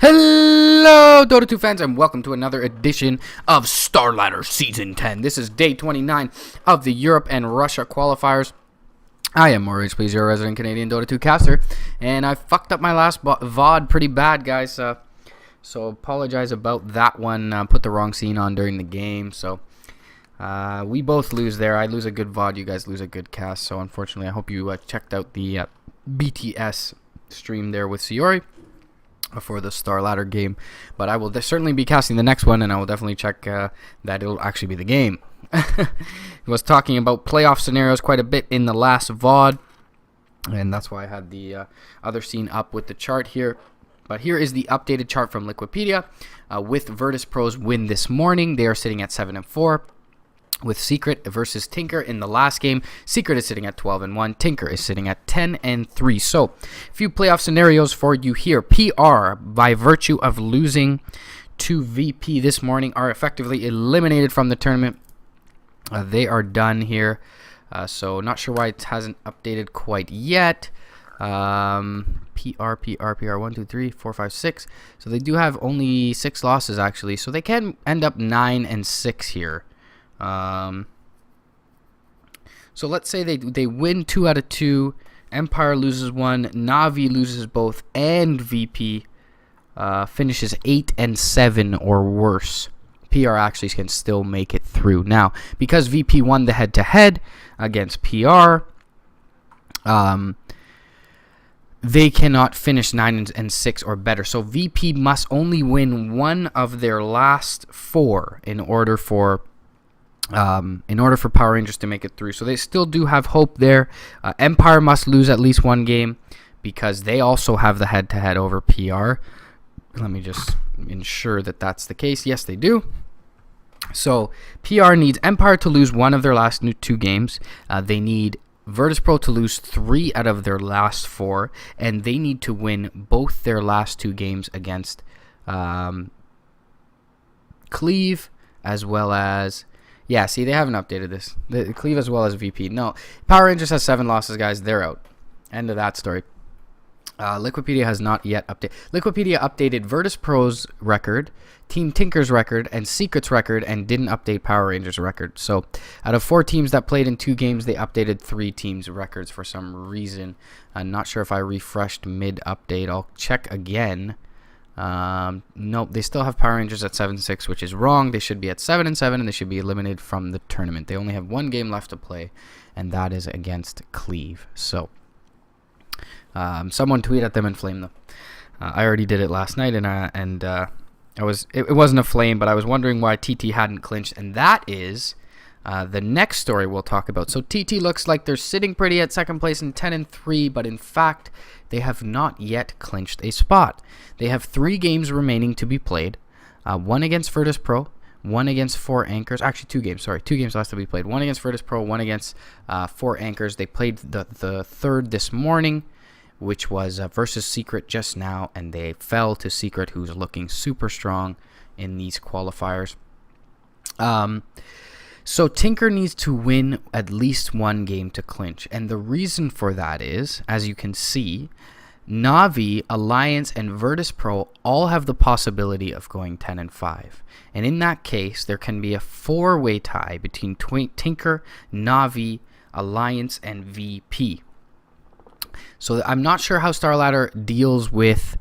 Hello, Dota 2 fans, and welcome to another edition of Starladder Season 10. This is day 29 of the Europe and Russia qualifiers. I am Maurice, please, your resident Canadian Dota 2 caster, and I fucked up my last VOD pretty bad, guys, so apologize about that one. Put the wrong scene on during the game, so we both lose there. I lose a good VOD, you guys lose a good cast, so unfortunately I hope you checked out the BTS stream there with Siori for the Starladder game, but I will certainly be casting the next one, and I will definitely check that it'll actually be the game. I was talking about playoff scenarios quite a bit in the last VOD, and that's why I had the other scene up with the chart here. But here is the updated chart from Liquipedia with Virtus.Pro's win this morning. They are sitting at 7-4. With Secret versus Tinker in the last game. Secret is sitting at 12-1. Tinker is sitting at 10-3. So, a few playoff scenarios for you here. PR, by virtue of losing to VP this morning, are effectively eliminated from the tournament. They are done here. So, not sure why it hasn't updated quite yet. PR, 1, 2, 3, 4, 5, 6. So, they do have only 6 losses, actually. So, they can end up 9-6 here. So let's say they win 2 out of 2, Empire loses 1, Na'Vi loses both, and VP finishes 8-7 or worse. PR actually can still make it through. Now, because VP won the head-to-head against PR, they cannot finish 9-6 or better. So VP must only win one of their last 4 in order for Power Rangers to make it through. So they still do have hope there. Empire must lose at least one game because they also have the head-to-head over PR. Let me just ensure that that's the case. Yes, they do. So PR needs Empire to lose one of their last 2 games. They need Virtus.Pro to lose 3 out of their last 4. And they need to win both their last 2 games against Cleve as well as... Yeah, see, they haven't updated this. The Cleve as well as VP. No, Power Rangers has 7 losses, guys. They're out. End of that story. Liquipedia has not yet updated. Liquipedia updated Virtus.Pro's record, Team Tinker's record, and Secret's record, and didn't update Power Rangers' record. So, out of 4 teams that played in 2 games, they updated 3 teams' records for some reason. I'm not sure if I refreshed mid-update. I'll check again. Nope, they still have Power Rangers at 7-6, which is wrong. They should be at 7-7, and they should be eliminated from the tournament. They only have 1 game left to play, and that is against Cleve. So, someone tweet at them and flame them. I already did it last night, and it wasn't a flame, but I was wondering why TT hadn't clinched, and that is the next story we'll talk about. So TT looks like they're sitting pretty at second place in 10-3, but in fact, they have not yet clinched a spot. They have 3 games remaining to be played. 1 against Virtus.Pro, 1 against 4 Anchors. Actually, 2 games. Sorry, 2 games left to be played. 1 against Virtus.Pro, 1 against 4 Anchors. They played the third this morning, which was versus Secret just now, and they fell to Secret, who's looking super strong in these qualifiers. So Tinker needs to win at least 1 game to clinch, and the reason for that is, as you can see, Na'Vi, Alliance, and Virtus.Pro all have the possibility of going 10-5. And in that case, there can be a 4-way tie between Tinker, Na'Vi, Alliance, and VP. So I'm not sure how Starladder deals with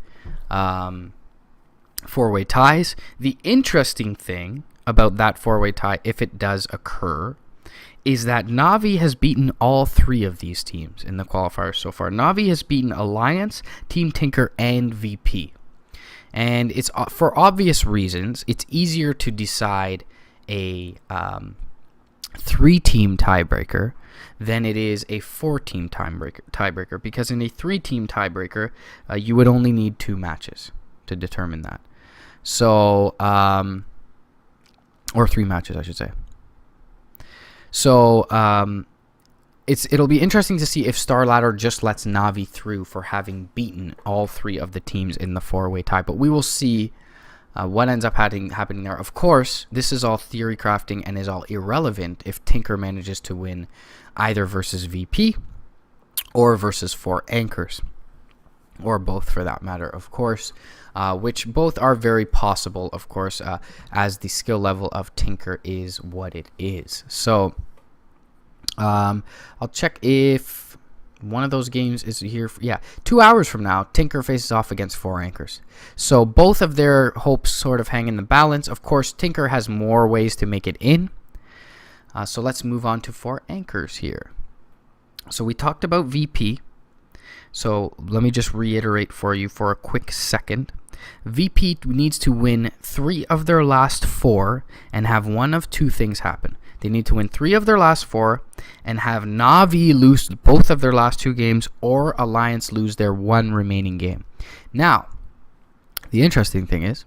4-way ties. The interesting thing about that 4-way tie, if it does occur, is that Na'Vi has beaten all 3 of these teams in the qualifiers so far. Na'Vi has beaten Alliance, Team Tinker, and VP. And it's for obvious reasons, it's easier to decide a 3-team tiebreaker than it is a 4-team tiebreaker, because in a 3-team tiebreaker, you would only need 2 matches to determine that. So, or 3 matches, I should say. So, it'll be interesting to see if Starladder just lets Na'Vi through for having beaten all 3 of the teams in the 4-way tie. But we will see what ends up happening there. Of course, this is all theory crafting and is all irrelevant if Tinker manages to win either versus VP or versus 4 Anchors. or both for that matter, of course, which both are very possible, of course, as the skill level of Tinker is what it is. So I'll check if one of those games is here. Yeah, 2 hours from now, Tinker faces off against 4 Anchors. So both of their hopes sort of hang in the balance. Of course, Tinker has more ways to make it in. So let's move on to 4 Anchors here. So we talked about VP. So let me just reiterate for you for a quick second. VP needs to win 3 of their last 4 and have one of 2 things happen. They need to win 3 of their last 4 and have Na'Vi lose both of their last 2 games, or Alliance lose their 1 remaining game. Now, the interesting thing is,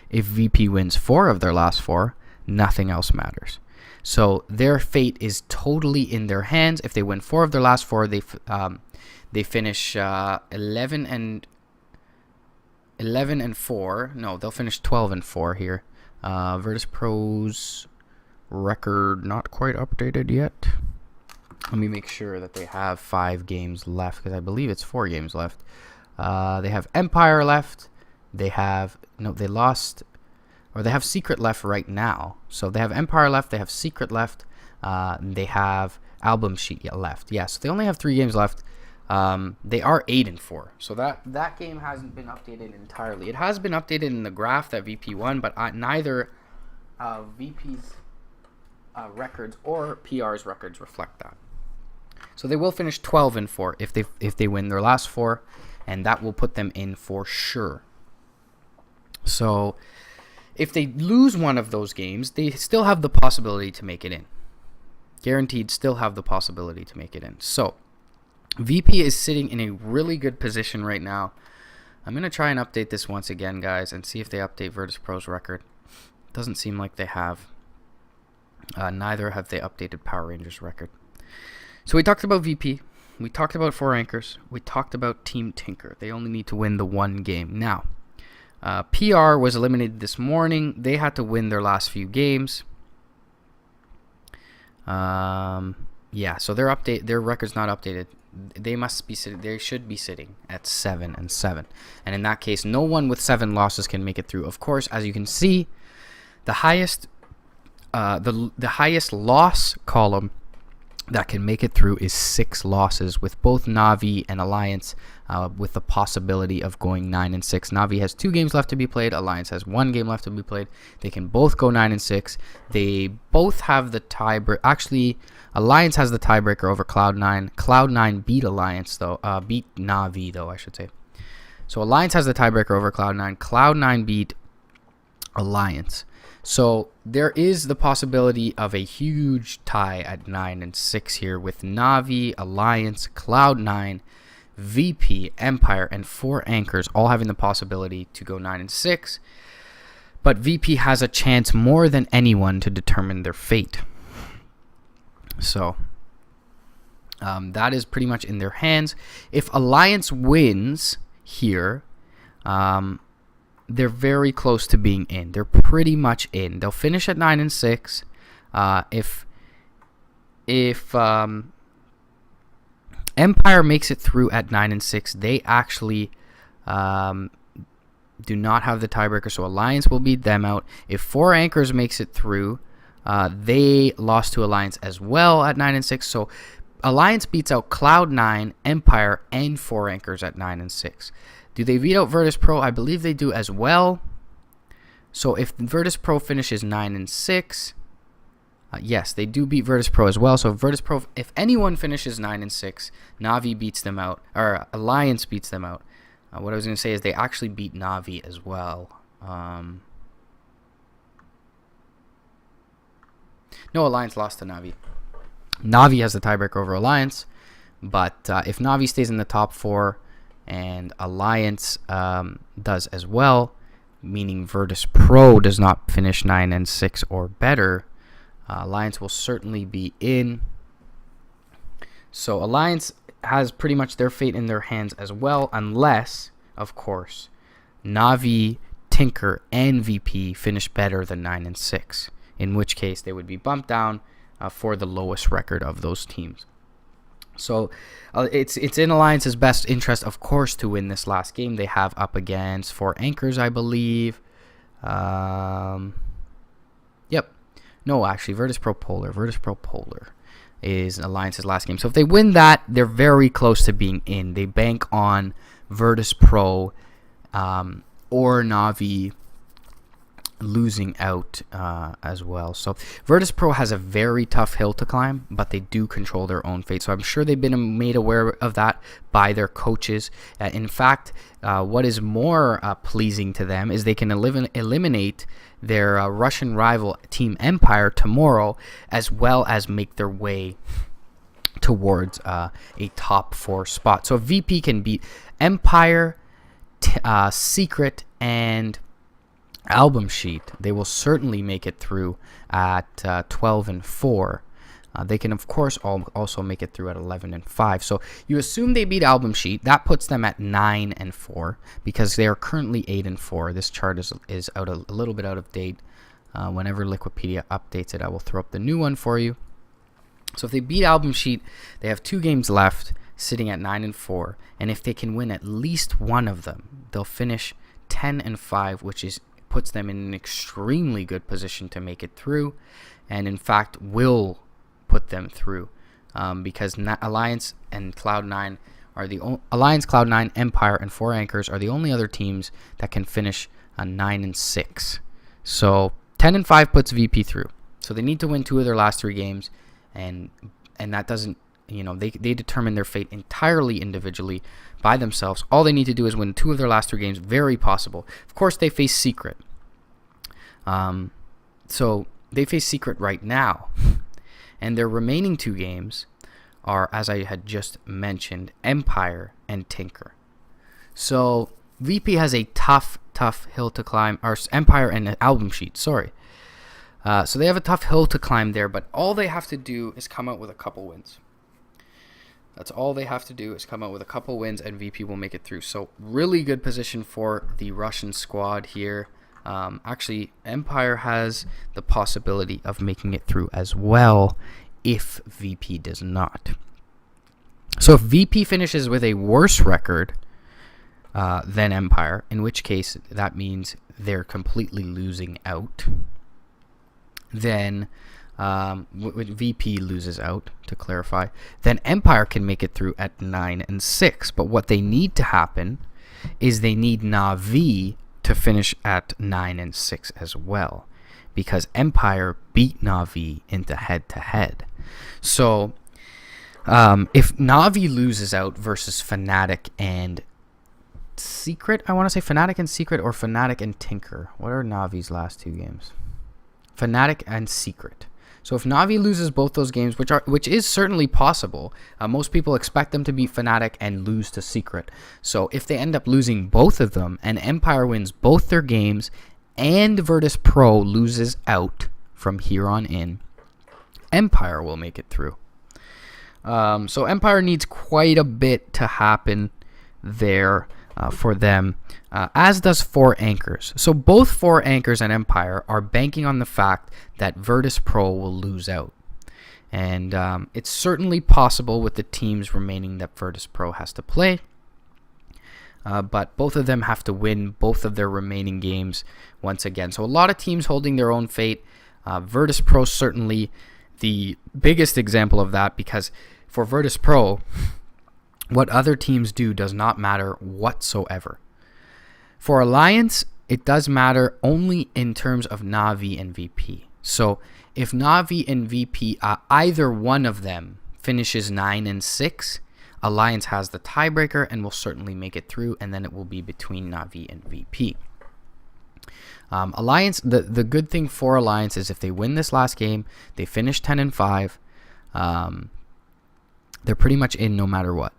if VP wins 4 of their last 4, nothing else matters. So their fate is totally in their hands. If they win 4 of their last 4, they finish 11 and 4. No, they'll finish 12 and 4 here. Virtus.Pro's record not quite updated yet. Let me make sure that they have 5 games left, because I believe it's 4 games left. They have Empire left. They have they have Secret left right now. So they have Empire left. They have Secret left. They have Album Sheet left. Yeah, so they only have 3 games left. They are 8 and 4. So that game hasn't been updated entirely. It has been updated in the graph that VP won, but neither VP's records or PR's records reflect that. So they will finish 12 and 4 if they win their last 4, and that will put them in for sure. So if they lose one of those games, they still have the possibility to make it in. Guaranteed, still have the possibility to make it in. So VP is sitting in a really good position right now. I'm going to try and update this once again, guys, and see if they update Virtus.Pro's record. Doesn't seem like they have. Neither have they updated Power Rangers' record. So we talked about VP. We talked about 4 Anchors. We talked about Team Tinker. They only need to win the 1 game. Now, PR was eliminated this morning. They had to win their last few games. Yeah, so their record's not updated. They should be sitting at 7 and 7. And in that case, no one with 7 losses can make it through. Of course, as you can see, the highest loss column that can make it through is 6 losses, with both Na'Vi and Alliance with the possibility of going 9 and 6. Na'Vi has 2 games left to be played. Alliance has 1 game left to be played. They can both go 9 and 6. They both have the tiebreaker. Actually, Alliance has the tiebreaker over Cloud9. Cloud9 beat Alliance though. Beat Na'Vi though, I should say. So Alliance has the tiebreaker over Cloud9. Cloud9 beat Alliance. So there is the possibility of a huge tie at 9 and 6 here, with Na'Vi, Alliance, Cloud9, VP, Empire, and 4 Anchors all having the possibility to go 9 and 6. But VP has a chance more than anyone to determine their fate. So that is pretty much in their hands. If Alliance wins here, they're very close to being in. They're pretty much in. They'll finish at 9 and 6. If Empire makes it through at 9 and 6, they actually do not have the tiebreaker, so Alliance will beat them out. If 4 Anchors makes it through, they lost to Alliance as well at 9 and 6. So Alliance beats out Cloud9, Empire, and 4 Anchors at 9 and 6. Do they beat out Virtus.Pro? I believe they do as well. So if Virtus.Pro finishes 9 and 6, yes, they do beat Virtus.Pro as well. So Virtus.Pro, if anyone finishes 9 and 6, Na'Vi beats them out, or Alliance beats them out. What I was going to say is they actually beat Na'Vi as well. No, Alliance lost to Na'Vi. Na'Vi has the tiebreaker over Alliance, but if Na'Vi stays in the top 4 and Alliance does as well, meaning Virtus.Pro does not finish 9 and 6 or better, Alliance will certainly be in. So Alliance has pretty much their fate in their hands as well, unless, of course, Na'Vi, Tinker, and VP finish better than 9 and 6, in which case they would be bumped down for the lowest record of those teams. So it's in Alliance's best interest, of course, to win this last game. They have up against 4 Anchors, I believe. Yep. No, actually, Virtus.Pro Polar. Virtus.Pro Polar is Alliance's last game. So if they win that, they're very close to being in. They bank on Virtus.Pro or Na'Vi losing out as well. So Virtus.Pro has a very tough hill to climb, but they do control their own fate. So I'm sure they've been made aware of that by their coaches. In fact, what is more pleasing to them is they can eliminate their Russian rival Team Empire tomorrow, as well as make their way towards a top 4 spot. So if VP can beat Empire, Secret, and Album Sheet, they will certainly make it through at 12-4. They can, of course, also make it through at 11-5. So you assume they beat Album Sheet. That puts them at 9-4 because they are currently 8-4. This chart is out a little bit out of date. Whenever Liquipedia updates it, I will throw up the new one for you. So if they beat Album Sheet, they have 2 games left, sitting at 9-4. And if they can win at least one of them, they'll finish 10-5, which puts them in an extremely good position to make it through, and in fact will put them through, because Alliance and Cloud9 are Alliance, Cloud9, Empire, and 4 Anchors are the only other teams that can finish on 9-6. So 10-5 puts VP through. So they need to win 2 of their last 3 games, and that doesn't, they determine their fate entirely individually by themselves. All they need to do is win 2 of their last 3 games. Very possible. Of course, they face Secret. So they face Secret right now. And their remaining 2 games are, as I had just mentioned, Empire and Tinker. So VP has a tough hill to climb, or Empire and Album Sheet, sorry. So they have a tough hill to climb there, but all they have to do is come out with a couple wins. That's all they have to do is come out with a couple wins, and VP will make it through. So really good position for the Russian squad here. Actually, Empire has the possibility of making it through as well if VP does not. So if VP finishes with a worse record than Empire, in which case that means they're completely losing out, then VP loses out, to clarify, then Empire can make it through at 9-6. But what they need to happen is they need Na'Vi to finish at 9-6 as well, because Empire beat Na'Vi into head-to-head. So if Na'Vi loses out versus Fnatic and Secret, I want to say Fnatic and Secret, or Fnatic and Tinker. What are Na'Vi's last 2 games? Fnatic and Secret. So if Na'Vi loses both those games, which is certainly possible, most people expect them to beat Fnatic and lose to Secret. So if they end up losing both of them, and Empire wins both their games, and Virtus.Pro loses out from here on in, Empire will make it through. So Empire needs quite a bit to happen there for them, as does 4 Anchors. So both 4 Anchors and Empire are banking on the fact that Virtus.Pro will lose out. And it's certainly possible with the teams remaining that Virtus.Pro has to play. But both of them have to win both of their remaining games once again. So a lot of teams holding their own fate. Virtus.Pro certainly the biggest example of that, because for Virtus.Pro, what other teams do does not matter whatsoever. For Alliance, it does matter only in terms of Na'Vi and VP. So if Na'Vi and VP, either one of them finishes 9-6, Alliance has the tiebreaker and will certainly make it through, and then it will be between Na'Vi and VP. Alliance, the good thing for Alliance is if they win this last game, they finish 10-5, they're pretty much in no matter what.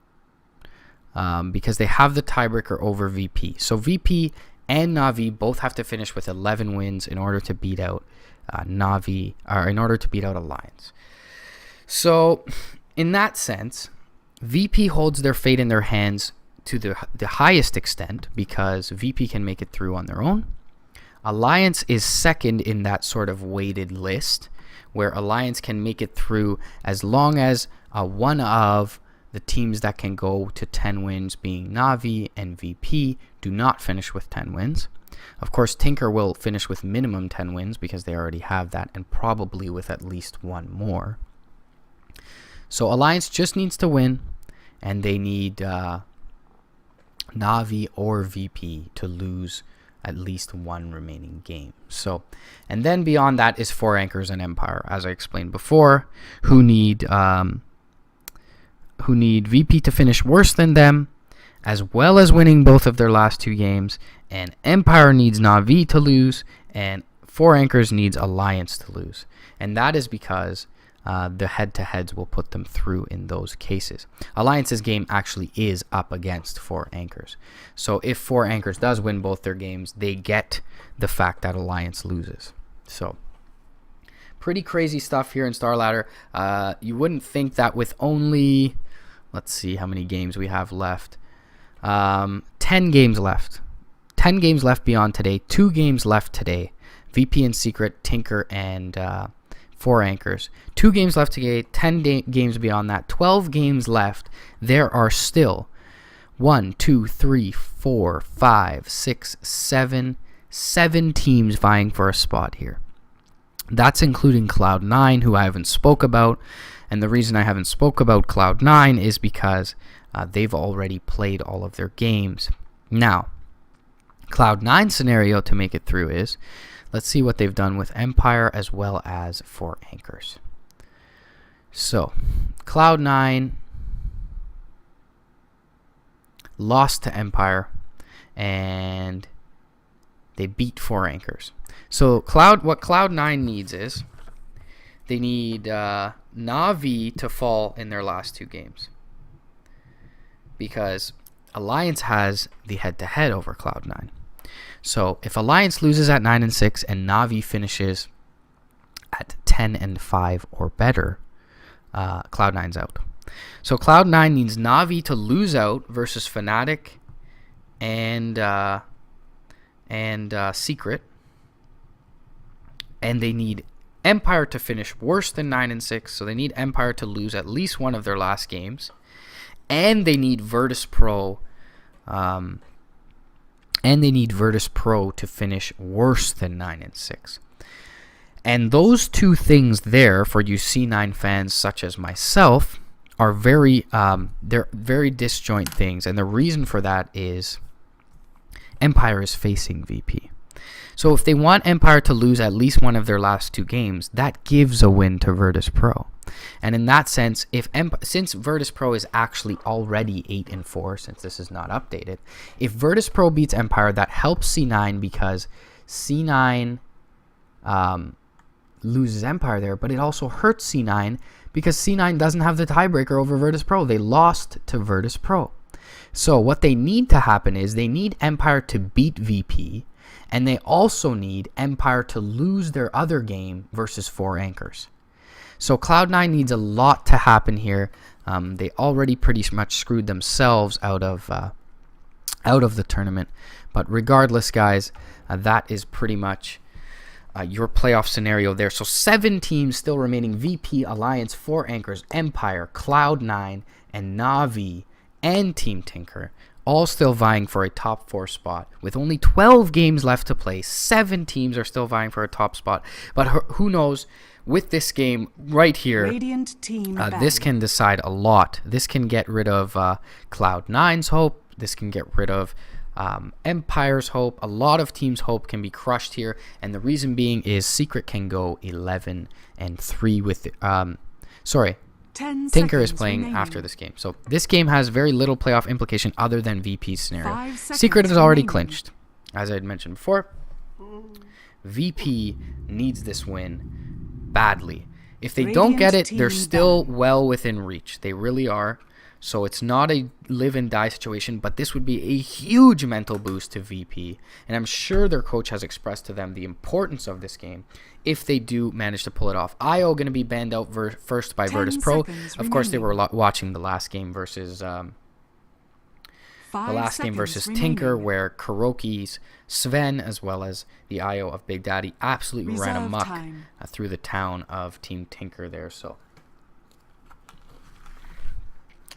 Because they have the tiebreaker over VP. So VP and Na'Vi both have to finish with 11 wins in order to beat out Na'Vi, or in order to beat out Alliance. So in that sense, VP holds their fate in their hands to the highest extent, because VP can make it through on their own. Alliance is second in that sort of weighted list, where Alliance can make it through as long as one of The teams that can go to 10 wins, being Na'Vi and VP, do not finish with 10 wins. Of course, Tinker will finish with minimum 10 wins because they already have that, and probably with at least one more. So Alliance just needs to win, and they need Na'Vi or VP to lose at least one remaining game. So, and then beyond that is 4 Anchors and Empire, as I explained before, who need VP to finish worse than them, as well as winning both of their last 2 games. And Empire needs Na'Vi to lose, and 4 Anchors needs Alliance to lose. And that is because the head-to-heads will put them through in those cases. Alliance's game actually is up against 4 Anchors. So if 4 Anchors does win both their games, they get the fact that Alliance loses. So pretty crazy stuff here in Starladder. You wouldn't think that with only, let's see how many games we have left. 10 games left. 10 games left beyond today. 2 games left today. VP and Secret, Tinker, and 4 Anchors. 2 games left today. 10 games beyond that. 12 games left. There are still 1, 2, 3, 4, 5, 6, 7 teams vying for a spot here. That's including Cloud9, who I haven't spoke about. And the reason I haven't spoke about Cloud9 is because they've already played all of their games. Now, Cloud9 scenario to make it through is, let's see what they've done with Empire as well as 4 Anchors. So, Cloud9 lost to Empire, and they beat 4 Anchors. So, what Cloud9 needs is, they need Na'Vi to fall in their last 2 games, because Alliance has the head-to-head over Cloud9. So if Alliance loses at 9-6 and Na'Vi finishes at 10-5 or better, Cloud9's out. So Cloud9 needs Na'Vi to lose out versus Fnatic and Secret, and they need Empire to finish worse than 9-6. So they need Empire to lose at least one of their last games, and they need Virtus.Pro. And they need Virtus.Pro to finish worse than 9-6. And those 2 things there, for you C9 fans such as myself, are they're very disjoint things. And the reason for that is Empire is facing VP. So if they want Empire to lose at least one of their last 2 games, that gives a win to Virtus.Pro. And in that sense, since Virtus.Pro is actually already 8-4, since this is not updated, if Virtus.Pro beats Empire, that helps C9 because C9 loses Empire there, but it also hurts C9 because C9 doesn't have the tiebreaker over Virtus.Pro. They lost to Virtus.Pro. So what they need to happen is they need Empire to beat VP, and they also need Empire to lose their other game versus 4 Anchors. So Cloud9 needs a lot to happen here. They already pretty much screwed themselves out of the tournament. But regardless, guys, that is pretty much your playoff scenario there. So 7 teams still remaining: VP, Alliance, 4 Anchors, Empire, Cloud9, and Na'Vi, and Team Tinker, all still vying for a top 4 spot. With only 12 games left to play, 7 teams are still vying for a top spot. But who knows? With this game right here, this can decide a lot. This can get rid of Cloud9's hope. This can get rid of Empire's hope. A lot of teams' hope can be crushed here. And the reason being is Secret can go 11-3 with... Tinker is playing remaining after this game. So this game has very little playoff implication other than VP's scenario. Secret is already clinched. As I had mentioned before, VP needs this win badly. If they don't get it, they're still well within reach. They really are. So it's not a live and die situation, but this would be a huge mental boost to VP. And I'm sure their coach has expressed to them the importance of this game if they do manage to pull it off. IO going to be banned out first by Virtus.Pro. Of course, they were watching the last game versus Tinker, where Kuroki's Sven, as well as the IO of Big Daddy, absolutely ran amok through the town of Team Tinker there. So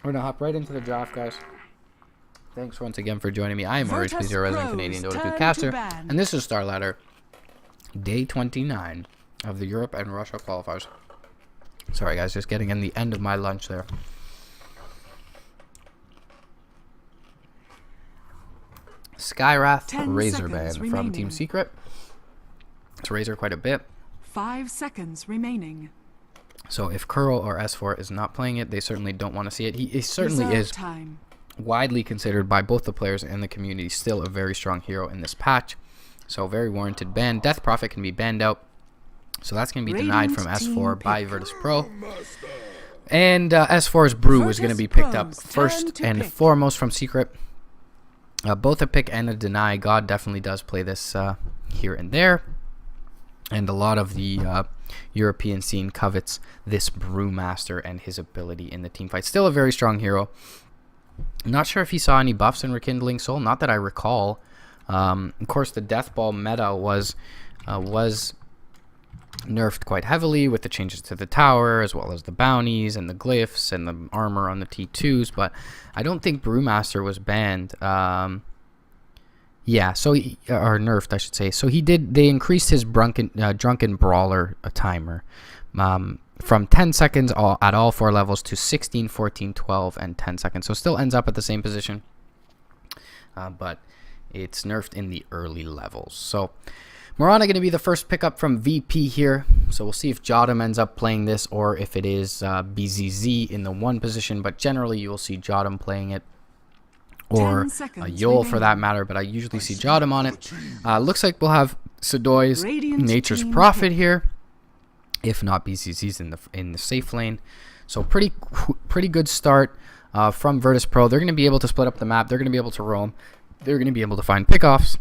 We're going to hop right into the draft, guys. Thanks once again for joining me. I am Maurice, please, your resident Canadian Dota 2 caster. And this is Starladder, day 29 of the Europe and Russia qualifiers. Sorry, guys, just getting in the end of my lunch there. Skyrath Razorband from Team Secret. It's Razor quite a bit. 5 seconds remaining. So if Curl or S4 is not playing it, they certainly don't want to see it. He certainly is widely considered by both the players and the community still a very strong hero in this patch. So very warranted ban. Death Prophet can be banned out. So that's going to be denied from S4 by Virtus.Pro. And S4's Brew is going to be picked up first and foremost from Secret. Both a pick and a deny. God definitely does play this here and there. And a lot of the European scene covets this Brewmaster and his ability in the team fight. Still a very strong hero. Not sure if he saw any buffs in Rekindling Soul. Not that I recall. Of course, the Death Ball meta was nerfed quite heavily with the changes to the tower, as well as the bounties and the glyphs and the armor on the T2s. But I don't think Brewmaster was banned. Yeah, so or nerfed, I should say. So they increased his drunken brawler timer from 10 seconds at all 4 levels to 16, 14, 12, and 10 seconds. So still ends up at the same position, but it's nerfed in the early levels. So Morana going to be the first pickup from VP here. So we'll see if Jodam ends up playing this or if it is BZZ in the 1 position. But generally you will see Jodam playing it, or Yol for that matter, but I usually see Jodam on it. Looks like we'll have Sadoy's Nature's Prophet here, if not BCC's in the safe lane. So pretty good start from Virtus.Pro. They're going to be able to split up the map. They're going to be able to roam. They're going to be able to find pickoffs.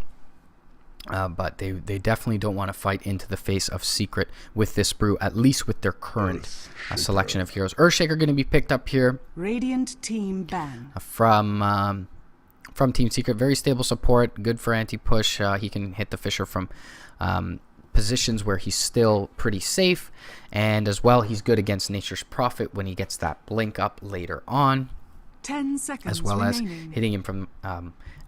But they definitely don't want to fight into the face of Secret with this brew, at least with their current selection of heroes. Earthshaker going to be picked up here. Radiant team ban. From Team Secret. Very stable support, good for anti-push. He can hit the Fisher from positions where he's still pretty safe, and as well he's good against Nature's Prophet when he gets that blink up later on. 10 seconds as well remaining. As hitting him from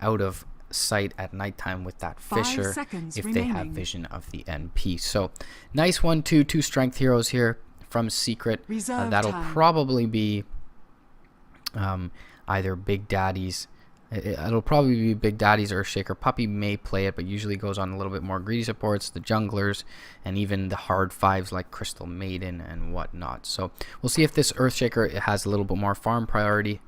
out of sight at nighttime with that Fisher if they have vision of the NP. So nice 1-2 strength heroes here from Secret. That'll probably be either Big Daddy's. It'll probably be Big Daddy's or Shaker. Puppy may play it, but usually goes on a little bit more greedy supports, the junglers, and even the hard 5s like Crystal Maiden and whatnot. So we'll see if this Earthshaker has a little bit more farm priority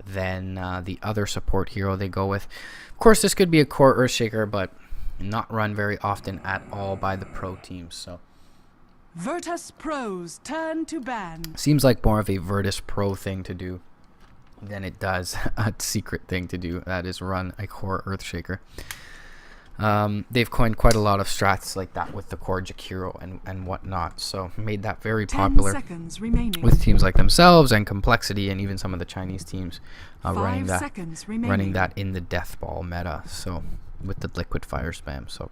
than the other support hero they go with. Of course, this could be a core Earthshaker, but not run very often at all by the pro teams. So Virtus.Pro's turn to ban. Seems like more of a Virtus.Pro thing to do than it does a Secret thing to do. That is run a core Earthshaker. They've coined quite a lot of strats like that with the core Jakiro and whatnot, so made that very popular with teams like themselves and Complexity and even some of the Chinese teams running that in the Death Ball meta, so with the liquid fire spam. So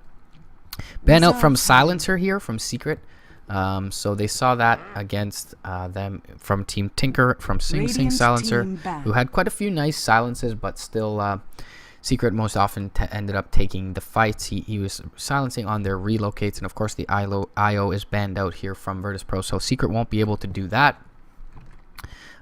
ban out from Silencer here from Secret. So they saw that against them from Team Tinker from Sing Sing Silencer, who had quite a few nice silences, but still Secret most often ended up taking the fights. He was silencing on their relocates, and of course the IO is banned out here from Virtus.Pro, so Secret won't be able to do that.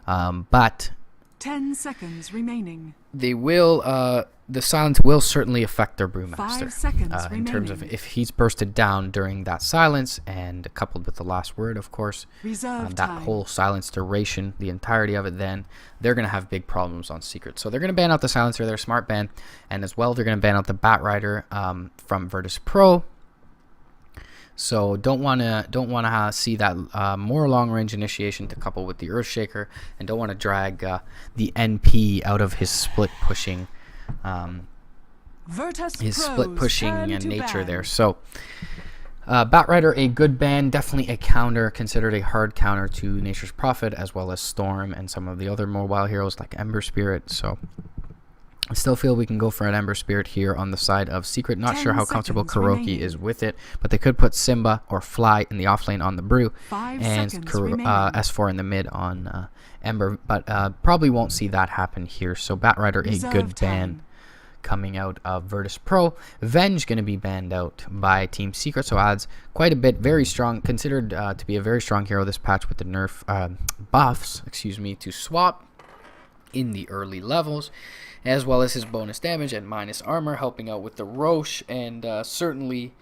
But 10 seconds remaining. They will. The silence will certainly affect their Brewmaster. 5 seconds in terms of if he's bursted down during that silence, and coupled with the last word, of course, that whole silence duration, the entirety of it, then they're going to have big problems on Secret. So they're going to ban out the silencer, their smart ban, and as well they're going to ban out the Batrider from Virtus.Pro. So don't want to see that more long range initiation to couple with the Earthshaker, and don't want to drag the NP out of his split pushing. His split pushing nature there. So Batrider, a good ban, definitely a counter, considered a hard counter to Nature's Prophet, as well as Storm and some of the other mobile heroes like Ember Spirit. So I still feel we can go for an Ember Spirit here on the side of Secret. Not sure how comfortable Kuroki is with it, but they could put Simba or Fly in the offlane on the Brew, and S4 in the mid on Ember, but probably won't see that happen here. So Batrider, a good ban coming out of Virtus.Pro. Venge going to be banned out by Team Secret, so adds quite a bit. Very strong, considered to be a very strong hero this patch with the nerf buffs, to swap in the early levels, as well as his bonus damage and minus armor, helping out with the Roche, and certainly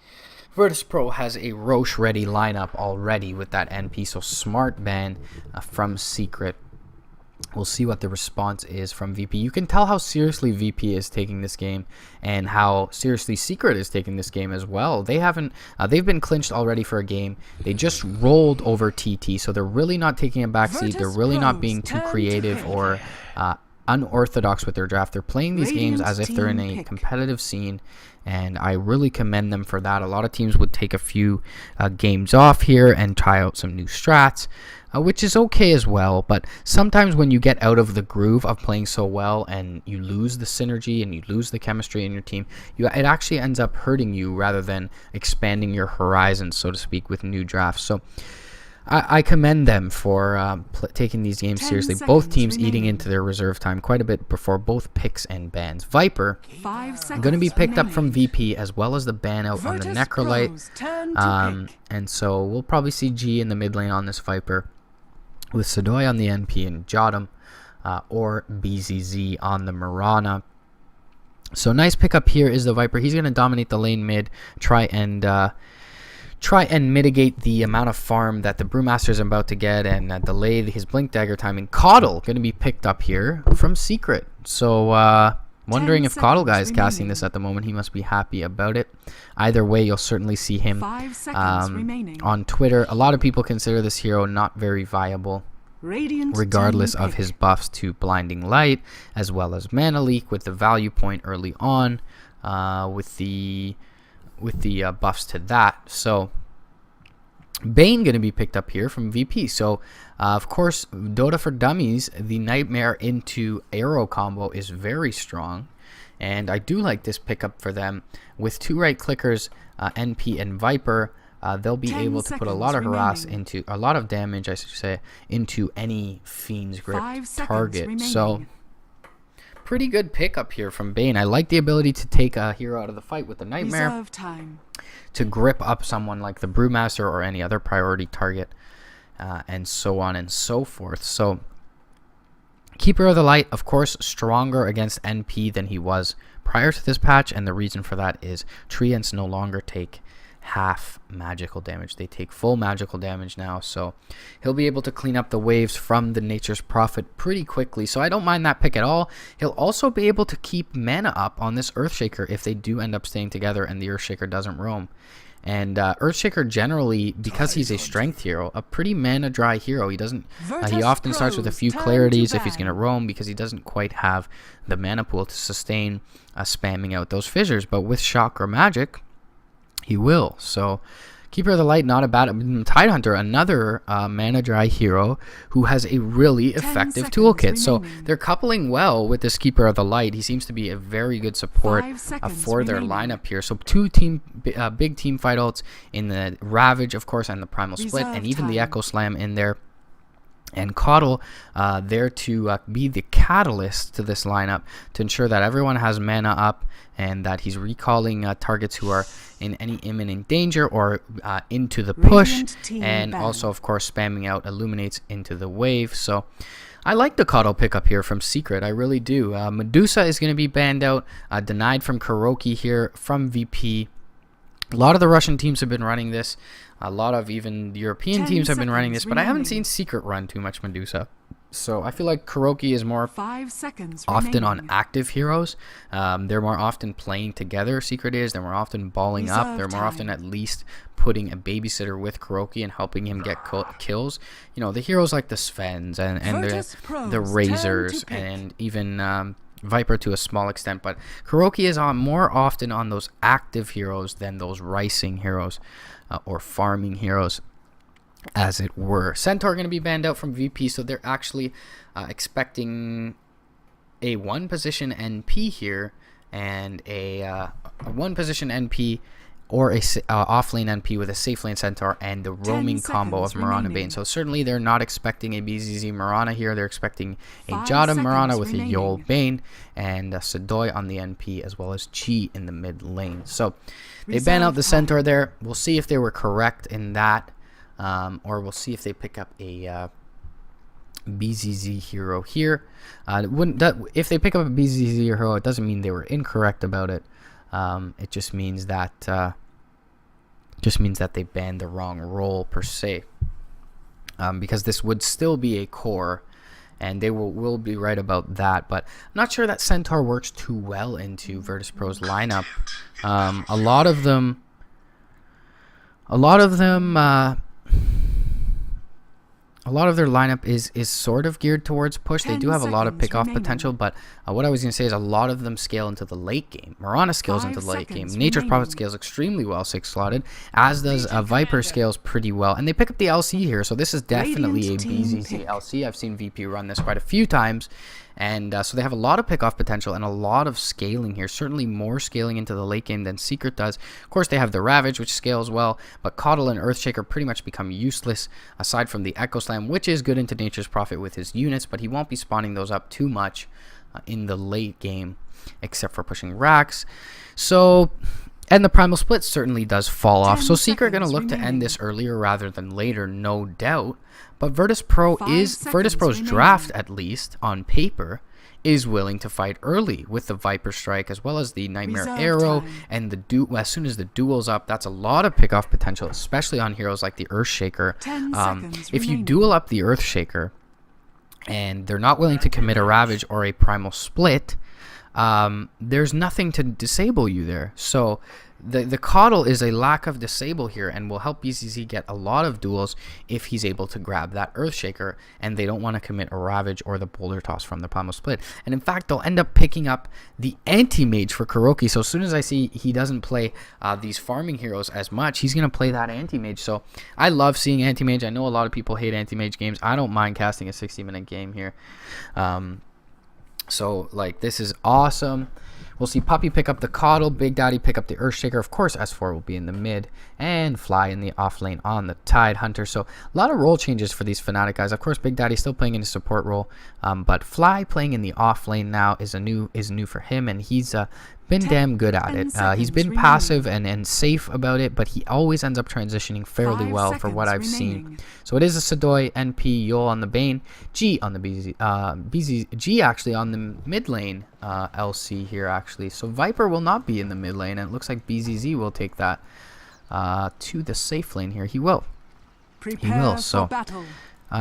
Virtus.Pro has a Roche-ready lineup already with that NP, so smart ban from Secret. We'll see what the response is from VP. You can tell how seriously VP is taking this game and how seriously Secret is taking this game as well. They haven't, they've been clinched already for a game. They just rolled over TT, so they're really not taking a backseat. They're really not being too creative or unorthodox with their draft. They're playing these games as if they're in a competitive scene, and I really commend them for that. A lot of teams would take a few games off here and try out some new strats, which is okay as well, but sometimes when you get out of the groove of playing so well and you lose the synergy and you lose the chemistry in your team, it actually ends up hurting you rather than expanding your horizons, so to speak, with new drafts. So I commend them for taking these games seriously. Both teams eating into their reserve time quite a bit before both picks and bans. Viper going to be picked up from VP, as well as the ban out on the Necrolite. And so we'll probably see G in the mid lane on this Viper, with Sadoy on the NP and Jotum, or BZZ on the Mirana. So nice pickup here is the Viper. He's going to dominate the lane mid, try and mitigate the amount of farm that the Brewmaster is about to get, and delay his Blink Dagger timing. Coddle going to be picked up here from Secret. So wondering if Coddle guy is casting this at the moment. He must be happy about it. Either way, you'll certainly see him on Twitter. A lot of people consider this hero not very viable, regardless of his buffs to Blinding Light, as well as Mana Leak with the value point early on, with the buffs to that. So Bane going to be picked up here from VP. So of course, Dota for Dummies, the Nightmare into Arrow combo is very strong, and I do like this pickup for them. With two right clickers, NP and Viper, they'll be able to put a lot of harass into, a lot of damage, I should say, into any Fiend's Grip target. So pretty good pickup here from Bane. I like the ability to take a hero out of the fight with the Nightmare, to grip up someone like the Brewmaster or any other priority target, and so on and so forth. So Keeper of the Light, of course, stronger against NP than he was prior to this patch, and the reason for that is Treants no longer take half magical damage. They take full magical damage now, so he'll be able to clean up the waves from the Nature's Prophet pretty quickly, so I don't mind that pick at all. He'll also be able to keep mana up on this Earthshaker if they do end up staying together and the Earthshaker doesn't roam. And Earthshaker generally, because he's a strength hero, a pretty mana dry hero. He doesn't. He often starts with a few clarities if he's going to roam, because he doesn't quite have the mana pool to sustain spamming out those fissures. But with Shock or Magic, he will. So Keeper of the Light, not a bad. Tidehunter, another mana dry hero who has a really effective toolkit. So they're coupling well with this Keeper of the Light. He seems to be a very good support for their lineup here. So two big team fight ults in the Ravage, of course, and the Primal Split, and even the Echo Slam in there. And Coddle there to be the catalyst to this lineup, to ensure that everyone has mana up and that he's recalling targets who are in any imminent danger or into the push, and also, of course, spamming out Illuminates into the wave. So I like the Coddle pickup here from Secret. I really do. Medusa is going to be banned out, denied from Kuroki here from VP. A lot of the Russian teams have been running this. A lot of even European teams have been running this, but I haven't seen Secret run too much Medusa. So I feel like Kuroki is more often on active heroes. They're more often playing together, Secret is. They're more often balling up. They're more often at least putting a babysitter with Kuroki and helping him get kills. You know, the heroes like the Svens and the Razors and even Viper to a small extent, but Kuroki is more often on those active heroes than those ricing heroes or farming heroes, as it were. Centaur going to be banned out from VP, so they're actually expecting a 1-position NP here and a 1-position NP or a off lane NP with a safe lane Centaur and the roaming combo of Mirana Bane. So certainly they're not expecting a BZZ Mirana here. They're expecting a Jada Mirana with a Yol Bane and a Sadoy on the NP as well as Chi in the mid lane. So they ban out the Centaur there. We'll see if they were correct in that, or we'll see if they pick up a BZZ hero here. If they pick up a BZZ hero, it doesn't mean they were incorrect about it. It just means that they banned the wrong role per se, because this would still be a core, and they will be right about that. But I'm not sure that Centaur works too well into Virtus.Pro's lineup. A lot of them. A lot of their lineup is sort of geared towards push. They do have a lot of pick-off potential, but what I was going to say is a lot of them scale into the late game. Mirana scales into the late game. Nature's Prophet scales extremely well 6-slotted, as does Viper scales pretty well. And they pick up the LC here, so this is definitely a BZZ LC. I've seen VP run this quite a few times. And so they have a lot of pick-off potential and a lot of scaling here. Certainly more scaling into the late game than Secret does. Of course, they have the Ravage, which scales well, but Coddle and Earthshaker pretty much become useless, aside from the Echo Slam, which is good into Nature's Prophet with his units, but he won't be spawning those up too much in the late game, except for pushing racks. So, and the Primal Split certainly does fall off. So Secret going to look to end this earlier rather than later, no doubt. But Virtus.Pro's draft, at least on paper, is willing to fight early with the Viper Strike as well as the Nightmare Arrow and the as soon as the duel's up. That's a lot of pick-off potential, especially on heroes like the Earthshaker. If you duel up the Earthshaker and they're not willing to commit a Ravage or a Primal Split, there's nothing to disable you there. So the Coddle is a lack of disable here and will help BZZ get a lot of duels if he's able to grab that Earthshaker, and they don't want to commit a Ravage or the Boulder Toss from the Primal Split. And in fact, they'll end up picking up the Anti-Mage for Kuroki. So as soon as I see he doesn't play these farming heroes as much, he's going to play that Anti-Mage. So I love seeing Anti-Mage. I know a lot of people hate Anti-Mage games. I don't mind casting a 60-minute game here. So, like, this is awesome. We'll see Puppy pick up the Coddle, Big Daddy pick up the Earthshaker. Of course, S4 will be in the mid, and Fly in the off lane on the Tide Hunter. So, a lot of role changes for these Fnatic guys. Of course, Big Daddy still playing in his support role, but Fly playing in the off lane now is new for him, and he's been damn good at it. He's been passive and safe about it, but he always ends up transitioning fairly well for what I've seen. So it is a Sadoy, NP, Yol on the Bane, G on the G actually on the mid lane, LC here actually. So Viper will not be in the mid lane, and it looks like BZZ will take that to the safe lane here. He will. So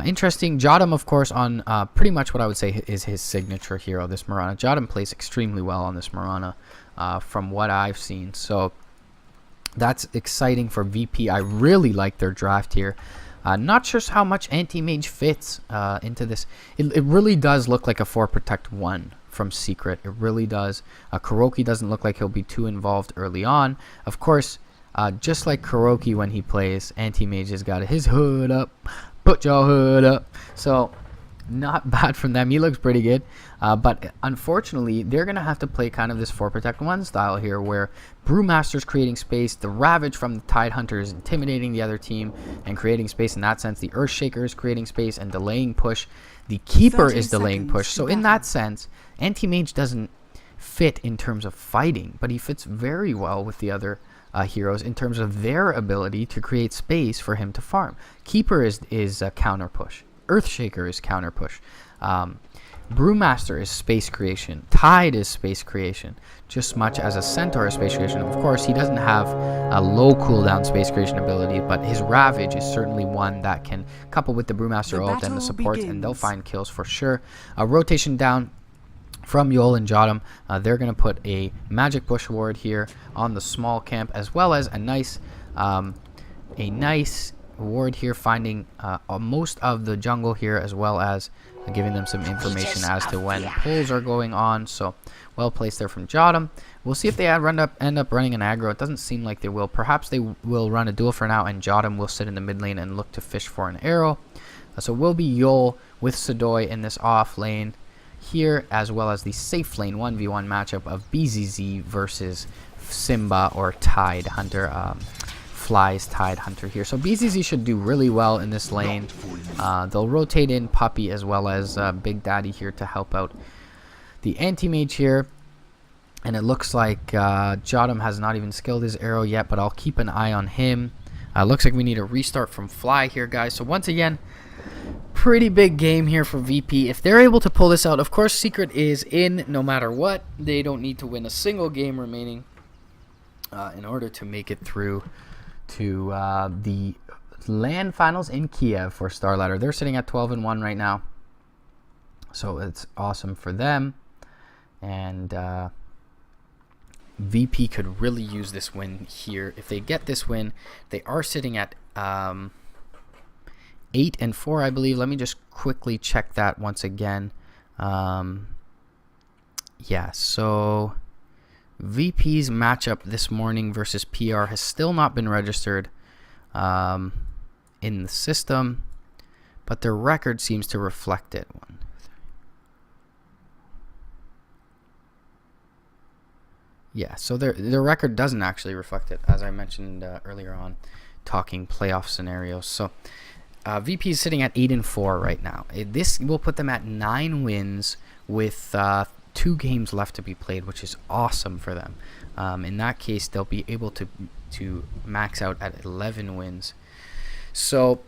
interesting. Jadam, of course, on pretty much what I would say is his signature hero, this Mirana. Jadam plays extremely well on this Mirana from what I've seen. So that's exciting for VP. I really like their draft here. Not sure how much Anti-Mage fits into this. It really does look like a 4 Protect 1 from Secret. It really does. Kuroki doesn't look like he'll be too involved early on. Of course, just like Kuroki when he plays, Anti-Mage has got his hood up. Put your hood up. So not bad from them. He looks pretty good. But unfortunately, they're going to have to play kind of this 4 Protect 1 style here, where Brewmaster's creating space. The Ravage from the Tide Hunter is intimidating the other team and creating space in that sense. The Earthshaker is creating space and delaying push. The Keeper is delaying push. So in that sense, Anti-Mage doesn't fit in terms of fighting, but he fits very well with the other heroes in terms of their ability to create space for him to farm. Keeper is a counter push. Earthshaker is counter push. Brewmaster is space creation. Tide is space creation, just much as a Centaur is space creation. Of course, he doesn't have a low cooldown space creation ability, but his Ravage is certainly one that can couple with the Brewmaster ult and the supports, and they'll find kills for sure. Rotation down from Yol and Jadam. They're going to put a magic push ward here on the small camp, as well as a nice ward here, finding most of the jungle here, as well as giving them some information as to when pulls are going on. So well placed there from Jadam. We'll see if they end up running an aggro. It doesn't seem like they will. Perhaps they will run a duel for now, and Jadam will sit in the mid lane and look to fish for an arrow. So it will be Yol with Sadoy in this off lane here, as well as the safe lane 1v1 matchup of BZZ versus Simba or Tide Hunter. Flies Tide Hunter here. So BZZ should do really well in this lane. They'll rotate in Puppy as well as Big Daddy here to help out the anti-mage here. And it looks like Jodam has not even skilled his arrow yet, but I'll keep an eye on him. Looks like we need a restart from Fly here, guys. So once again, pretty big game here for VP. If they're able to pull this out, of course, Secret is in no matter what. They don't need to win a single game remaining in order to make it through to the LAN finals in Kiev for Starladder. They're sitting at 12-1 right now. So it's awesome for them. And VP could really use this win here. If they get this win, they are sitting at 8-4, I believe. Let me just quickly check that once again. Yeah, so VP's matchup this morning versus PR has still not been registered in the system, but their record seems to reflect it. Yeah, so their record doesn't actually reflect it, as I mentioned earlier on, talking playoff scenarios. So VP is sitting at 8-4 right now. This will put them at 9 wins with 2 games left to be played, which is awesome for them. In that case, they'll be able to max out at 11 wins. So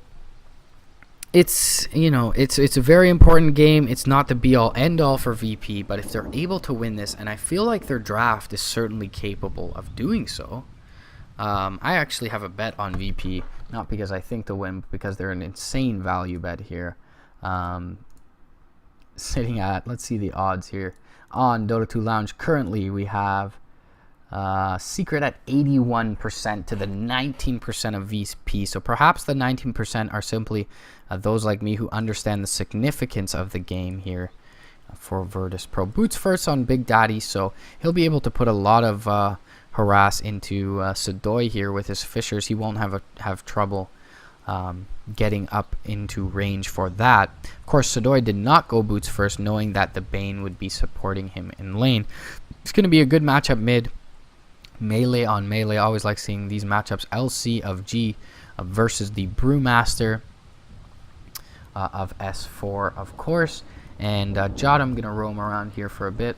it's, you know, it's a very important game. It's not the be-all end-all for VP, but if they're able to win this, and I feel like their draft is certainly capable of doing so. I actually have a bet on VP, not because I think they'll win, but because they're an insane value bet here. Sitting at, let's see the odds here. On Dota 2 Lounge, currently we have Secret at 81% to the 19% of VP. So perhaps the 19% are simply those like me who understand the significance of the game here for Virtus.Pro. Boots first on Big Daddy, so he'll be able to put a lot of harass into Sadoy here with his Fishers. He won't have trouble getting up into range for that. Of course, Sadoy did not go Boots first, knowing that the Bane would be supporting him in lane. It's going to be a good matchup mid. Melee on melee. I always like seeing these matchups. LC of G versus the Brewmaster of S4, of course. And Jodam going to roam around here for a bit.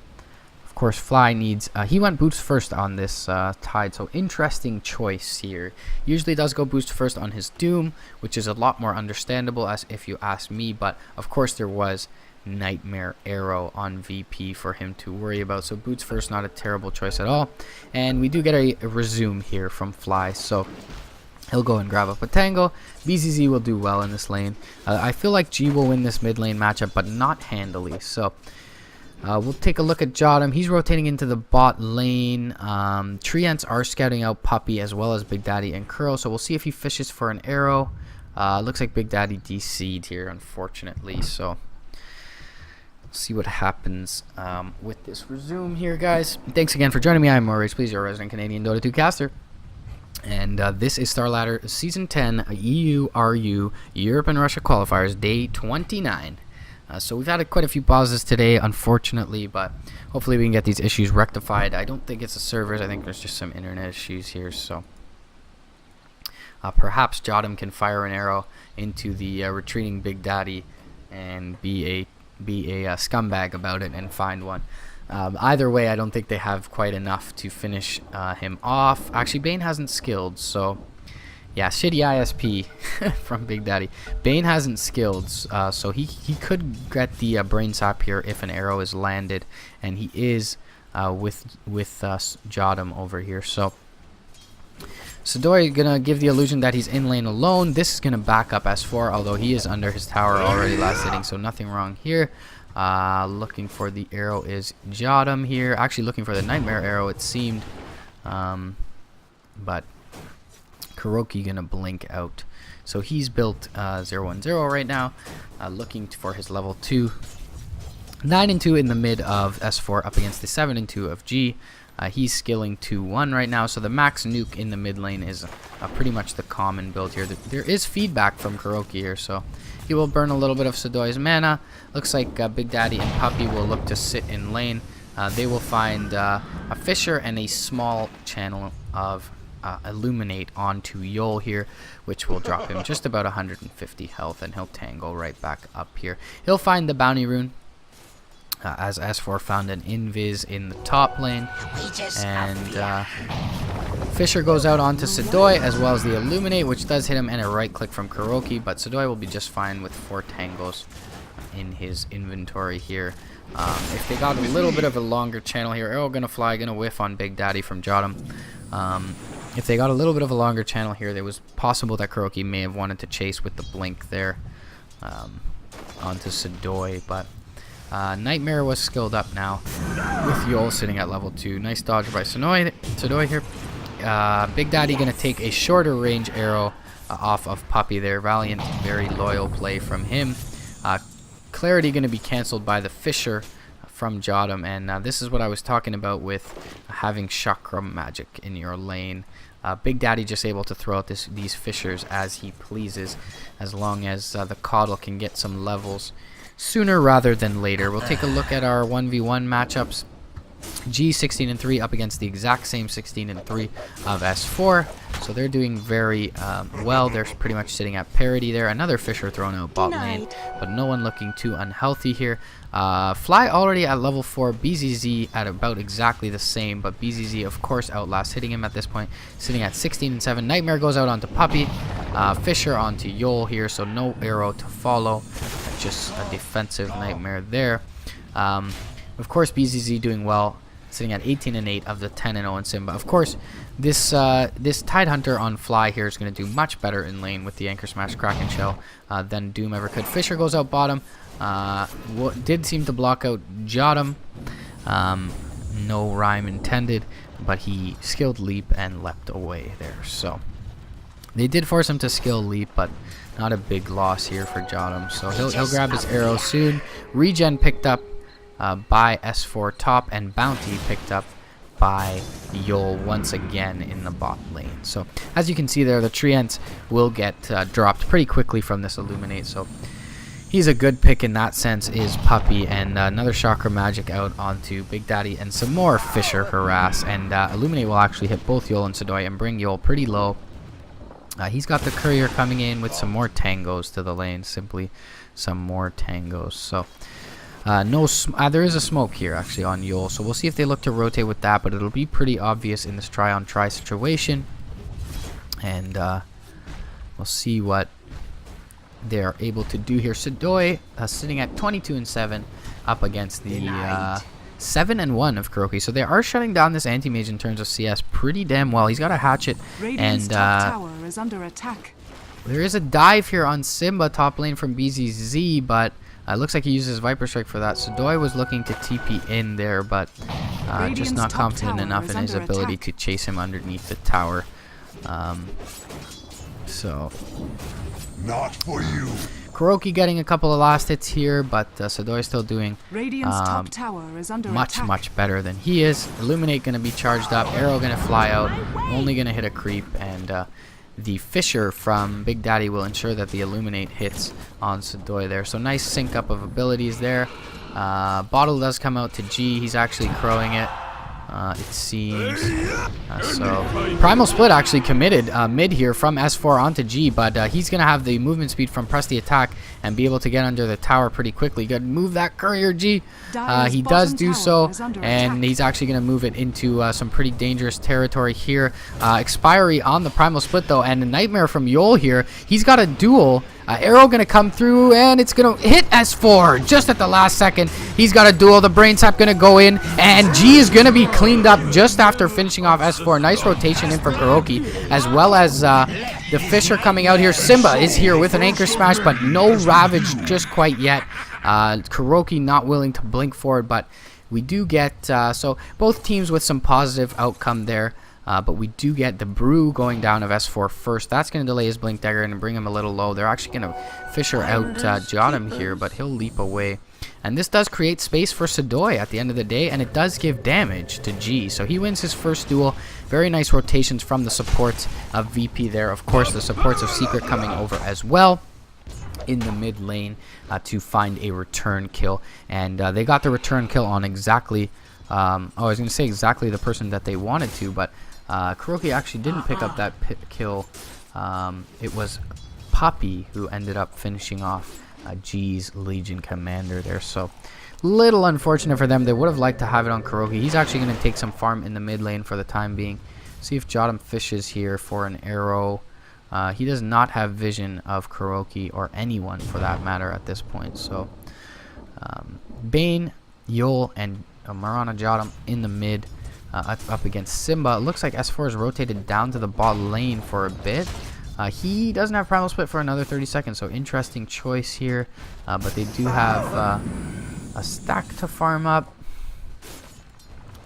Of course, Fly needs... he went Boost first on this Tide, so interesting choice here. Usually does go Boost first on his Doom, which is a lot more understandable, as if you ask me. But, of course, there was Nightmare Arrow on VP for him to worry about. So Boots first, not a terrible choice at all. And we do get a resume here from Fly, so he'll go and grab up a Tango. BZZ will do well in this lane. I feel like G will win this mid lane matchup, but not handily. So we'll take a look at Jodam. He's rotating into the bot lane. Treants are scouting out Puppy as well as Big Daddy and Curl. So we'll see if he fishes for an arrow. Looks like Big Daddy DC'd here, unfortunately. So see what happens with this resume here, guys. Thanks again for joining me. I'm Maurice, please, your resident Canadian Dota 2 caster. And this is Starladder Season 10 EURU Europe and Russia Qualifiers, Day 29. So we've had quite a few pauses today, unfortunately, but hopefully we can get these issues rectified. I don't think it's the servers. I think there's just some internet issues here. So perhaps Jodam can fire an arrow into the retreating Big Daddy and be a scumbag about it and find one. Either way, I don't think they have quite enough to finish him off. Actually, Bane hasn't skilled, so yeah, shitty ISP from Big Daddy. Bane hasn't skilled, so he could get the brain sap here if an arrow is landed, and he is with Jodam over here. So Sadoy gonna give the illusion that he's in lane alone. This is gonna back up S4, although he is under his tower already last hitting, so nothing wrong here. Looking for the arrow is Jodam here. Actually looking for the Nightmare Arrow, it seemed. But Kuroki gonna blink out. So he's built 0-1-0 right now, looking for his level 2. 9-2 in the mid of S4 up against the 7-2 of G. He's skilling 2-1 right now, so the max nuke in the mid lane is pretty much the common build here. There is feedback from Kuroki here, so he will burn a little bit of Sedoy's mana. Looks like Big Daddy and Puppy will look to sit in lane. They will find a Fissure and a small channel of Illuminate onto Yol here, which will drop him just about 150 health, and he'll tangle right back up here. He'll find the Bounty Rune, as S4 found an Invis in the top lane, and Fissure goes out onto Sedoy, as well as the Illuminate, which does hit him, and a right click from Kuroki, but Sedoy will be just fine with 4 tangos in his inventory here. If they got a little bit of a longer channel here, Arrow gonna fly, gonna whiff on Big Daddy from Jotum. If they got a little bit of a longer channel here, it was possible that Kuroki may have wanted to chase with the blink there onto Sedoy, but Nightmare was skilled up now with Yol sitting at level 2. Nice dodge by Sedoy here. Big Daddy gonna take a shorter range arrow off of Puppy there. Valiant, very loyal play from him. Clarity gonna be cancelled by the Fissure from Jotum, and this is what I was talking about with having Chakra magic in your lane. Big Daddy just able to throw out these Fissures as he pleases, as long as the Coddle can get some levels sooner rather than later. We'll take a look at our 1v1 matchups. G 16-3 up against the exact same 16-3 of S4, so they're doing very well. They're pretty much sitting at parity there. Another Fissure thrown out bot lane, but no one looking too unhealthy here. Fly already at level 4, BZZ at about exactly the same, but BZZ of course outlasts, hitting him at this point, sitting at 16-7. Nightmare goes out onto Puppy, Fissure onto Yol here, so no arrow to follow, just a defensive Nightmare there. Of course, BZZ doing well, sitting at 18-8 of the 10-0 in Simba. Of course, this Tidehunter on Fly here is going to do much better in lane with the Anchor Smash Kraken Shell than Doom ever could. Fissure goes out bottom. Did seem to block out Jotum. No rhyme intended, but he skilled Leap and leapt away there. So they did force him to skill Leap, but not a big loss here for Jotum. So he'll grab his arrow soon. Regen picked up by S4 top, and Bounty picked up by Yol once again in the bot lane. So as you can see there, the Treants will get dropped pretty quickly from this Illuminate, so he's a good pick in that sense is Puppy, and another Chakra Magic out onto Big Daddy, and some more Fissure harass, and Illuminate will actually hit both Yol and Sedoy and bring Yol pretty low. He's got the Courier coming in with some more tangos to the lane, simply some more tangos. So there is a smoke here actually on Yol, so we'll see if they look to rotate with that, but it'll be pretty obvious in this try-on-try situation, and we'll see what they're able to do here. Sedoy sitting at 22-7 up against the 7-1 of Kuroki, so they are shutting down this anti-mage in terms of CS pretty damn well. He's got a hatchet, Radiant's top tower is under attack. There is a dive here on Simba top lane from BZZ, but it looks like he uses Viper Strike for that. Sedoy was looking to TP in there, but just not confident enough in his ability to chase him underneath the tower. So not for you. Kuroki getting a couple of last hits here, but Sedoy still doing top tower is under much better than he is. Illuminate going to be charged up, arrow going to fly out, only going to hit a creep, and the Fissure from Big Daddy will ensure that the Illuminate hits on Sedoy there. So nice sync up of abilities there. Bottle does come out to G. He's actually crowing it, it seems. So Primal Split actually committed mid here from S4 onto G, but he's going to have the movement speed from press the attack and be able to get under the tower pretty quickly. Good, move that Courier, G. He does do so, and he's actually going to move it into some pretty dangerous territory here. Expiry on the Primal Split though, and the Nightmare from Yol here. He's got a duel. Arrow going to come through, and it's going to hit S4 just at the last second. He's got a duel. The Brain Sap going to go in, and G is going to be cleaned up just after finishing off S4. Nice rotation in for Kuroki, as well as the Fissure coming out here. Simba is here with an Anchor Smash, but no Ravage just quite yet. Kuroki not willing to blink forward, but we do get so both teams with some positive outcome there. But we do get the brew going down of S4 first. That's going to delay his blink dagger and bring him a little low. They're actually going to fisher out Jotum here, but he'll leap away. And this does create space for Sadoy at the end of the day, and it does give damage to G. So he wins his first duel. Very nice rotations from the supports of VP there. Of course, the supports of Secret coming over as well in the mid lane to find a return kill. And they got the return kill on exactly, I was going to say exactly the person that they wanted to, but Kuroki actually didn't pick up that kill. It was Poppy who ended up finishing off G's Legion Commander there. So little unfortunate for them. They would have liked to have it on Kuroki. He's actually going to take some farm in the mid lane for the time being. See if Jotum fishes here for an arrow. He does not have vision of Kuroki or anyone for that matter at this point. So Bane, Yul, and Marana Jotum in the mid up against Simba. It looks like S4 is rotated down to the bot lane for a bit. He doesn't have Primal Split for another 30 seconds, so interesting choice here. But they do have a stack to farm up.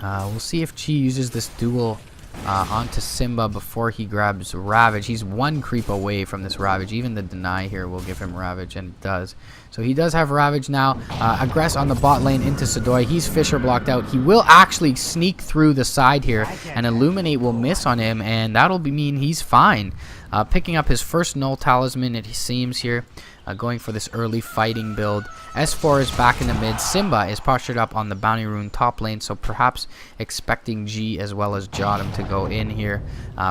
We'll see if Chi uses this duel onto Simba before he grabs Ravage. He's one creep away from this Ravage. Even the deny here will give him Ravage, and it does. So he does have Ravage now. Aggress on the bot lane into Sadoy. He's Fisher blocked out. He will actually sneak through the side here, and Illuminate will miss on him, and that'll mean he's fine. Picking up his first Null Talisman, it seems here. Going for this early fighting build. S4 is back in the mid. Simba is postured up on the Bounty Rune top lane, so perhaps expecting G as well as Jotum to go in here.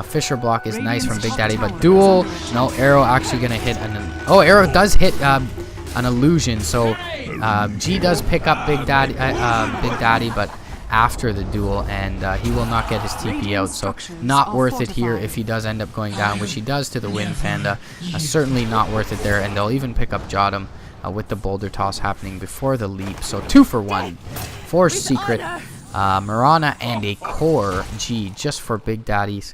Fisher block is nice from Big Daddy, but duel. No, arrow actually going to hit. Arrow does hit an illusion, so G does pick up Big Daddy, but after the duel, and he will not get his TP out, so not worth it here if he does end up going down, which he does to the Wind Panda. Certainly not worth it there, and they'll even pick up Jotum with the boulder toss happening before the leap. So 2 for 1 for Secret. Marana and a core G just for Big Daddy's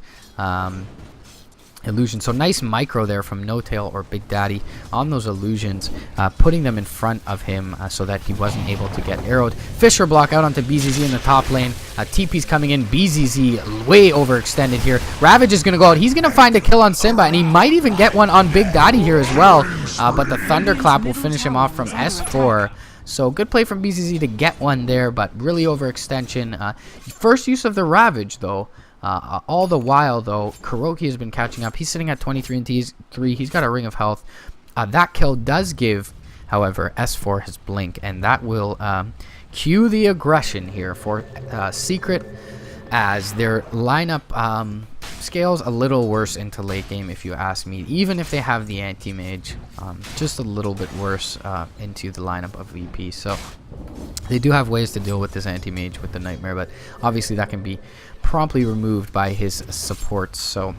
illusion. So nice micro there from No Tail or Big Daddy on those illusions, putting them in front of him so that he wasn't able to get arrowed. Fisher block out onto BZZ in the top lane. TP's coming in. BZZ way overextended here. Ravage is going to go out. He's going to find a kill on Simba, and he might even get one on Big Daddy here as well. But the Thunderclap will finish him off from S4. So good play from BZZ to get one there, but really overextension. First use of the Ravage though. All the while, though, Kuroki has been catching up. He's sitting at 23 and 3. He's got a Ring of Health. That kill does give, however, S4 his blink, and that will cue the aggression here for Secret, as their lineup scales a little worse into late game, if you ask me. Even if they have the anti-mage, just a little bit worse into the lineup of VP. So they do have ways to deal with this anti-mage with the Nightmare, but obviously that can be promptly removed by his supports. So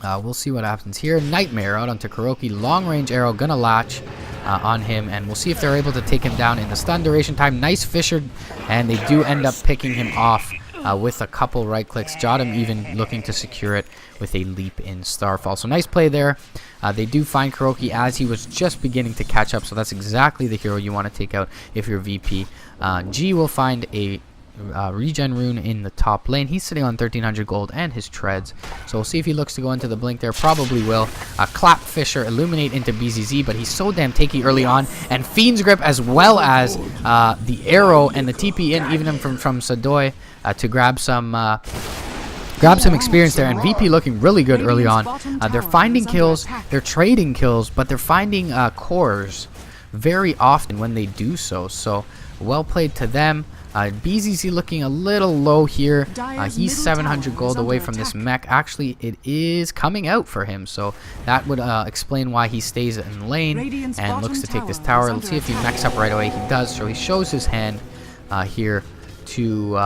we'll see what happens here. Nightmare out onto Kuroki. Long range arrow gonna latch on him, and we'll see if they're able to take him down in the stun duration time. Nice Fisher, and they do end up picking him off with a couple right clicks. Jotum even looking to secure it with a leap in Starfall. So nice play there. They do find Kuroki as he was just beginning to catch up, so that's exactly the hero you want to take out if you're VP. G will find a regen rune in the top lane. He's sitting on 1300 gold and his treads, so we'll see if he looks to go into the blink there. Probably will. Clap Fisher, illuminate into BZZ, but he's so damn tanky early on, and Fiend's Grip as well as the arrow and the TP in even from Sadoy to grab some experience there, and VP looking really good early on. They're finding kills, they're trading kills, but they're finding cores very often when they do so, so well played to them. BZZ looking a little low here. He's 700 gold away from this mech. Actually, it is coming out for him, so that would explain why he stays in lane and looks to take this tower. Let's see if he mechs up right away. He does, so he shows his hand here to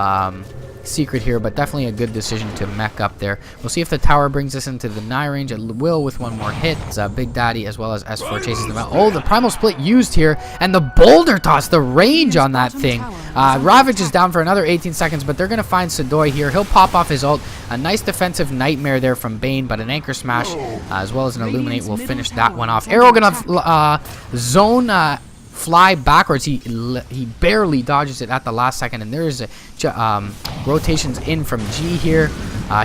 Secret here, but definitely a good decision to mech up there. We'll see if the tower brings us into the deny range. It will with one more hit. Big Daddy as well as S4 chases them out. Oh, the Primal Split used here, and the Boulder Toss, the range on that thing. Ravage is down for another 18 seconds, but they're going to find Sadoy here. He'll pop off his ult. A nice defensive Nightmare there from Bane, but an Anchor Smash as well as an Illuminate will finish that one off. Arrow going to zone fly backwards. He barely dodges it at the last second, and there is rotations in from G here.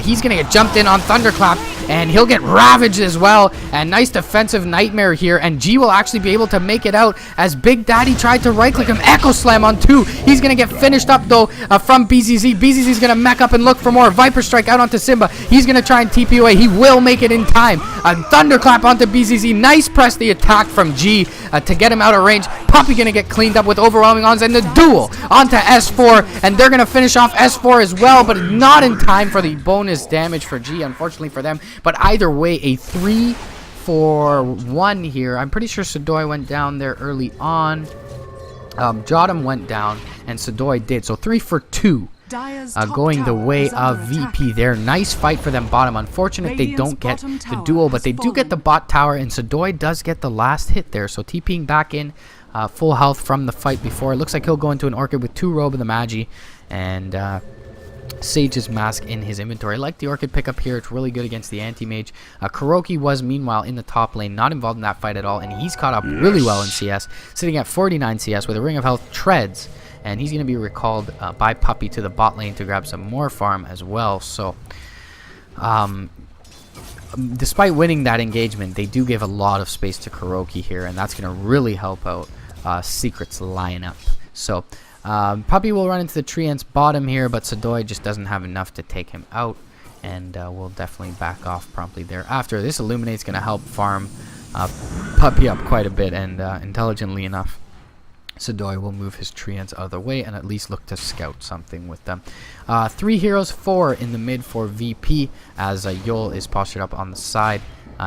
He's going to get jumped in on Thunderclap, and he'll get ravaged as well. And nice defensive nightmare here, and G will actually be able to make it out as Big Daddy tried to right-click him. Echo Slam on 2. He's going to get finished up, though, from BZZ. BZZ's going to mech up and look for more. Viper Strike out onto Simba. He's going to try and TP away. He will make it in time. A Thunderclap onto BZZ. Nice press the attack from G to get him out of range. Puppy going to get cleaned up with overwhelming ons, and the duel onto S4, and they're going to finish off S4 as well, but not in time for the bonus damage for G, unfortunately for them. But either way, a 3-for-1 here. I'm pretty sure Sadoy went down there early on. Jodam went down, and Sadoy did. So 3-for-2. Going the way of VP there. Nice fight for them bottom. Unfortunate they don't get the duel, but they do get the bot tower, and Sadoy does get the last hit there. So TPing back in, full health from the fight before. It looks like he'll go into an Orchid with 2 Robe of the Magi and Sage's Mask in his inventory. I like the Orchid pickup here. It's really good against the Anti-Mage. Kuroki was, meanwhile, in the top lane, not involved in that fight at all, and he's caught up really well in CS, sitting at 49 CS with a Ring of Health treads. And he's going to be recalled by Puppy to the bot lane to grab some more farm as well. So, despite winning that engagement, they do give a lot of space to Kuroki here. And that's going to really help out Secret's lineup. So, Puppy will run into the Treant's bottom here, but Sadoy just doesn't have enough to take him out. And we'll definitely back off promptly thereafter. This Illuminate's going to help farm Puppy up quite a bit, and intelligently enough, Sadoy will move his Treants out of the way and at least look to scout something with them. 3 heroes, 4 in the mid for VP as Yul is postured up on the side.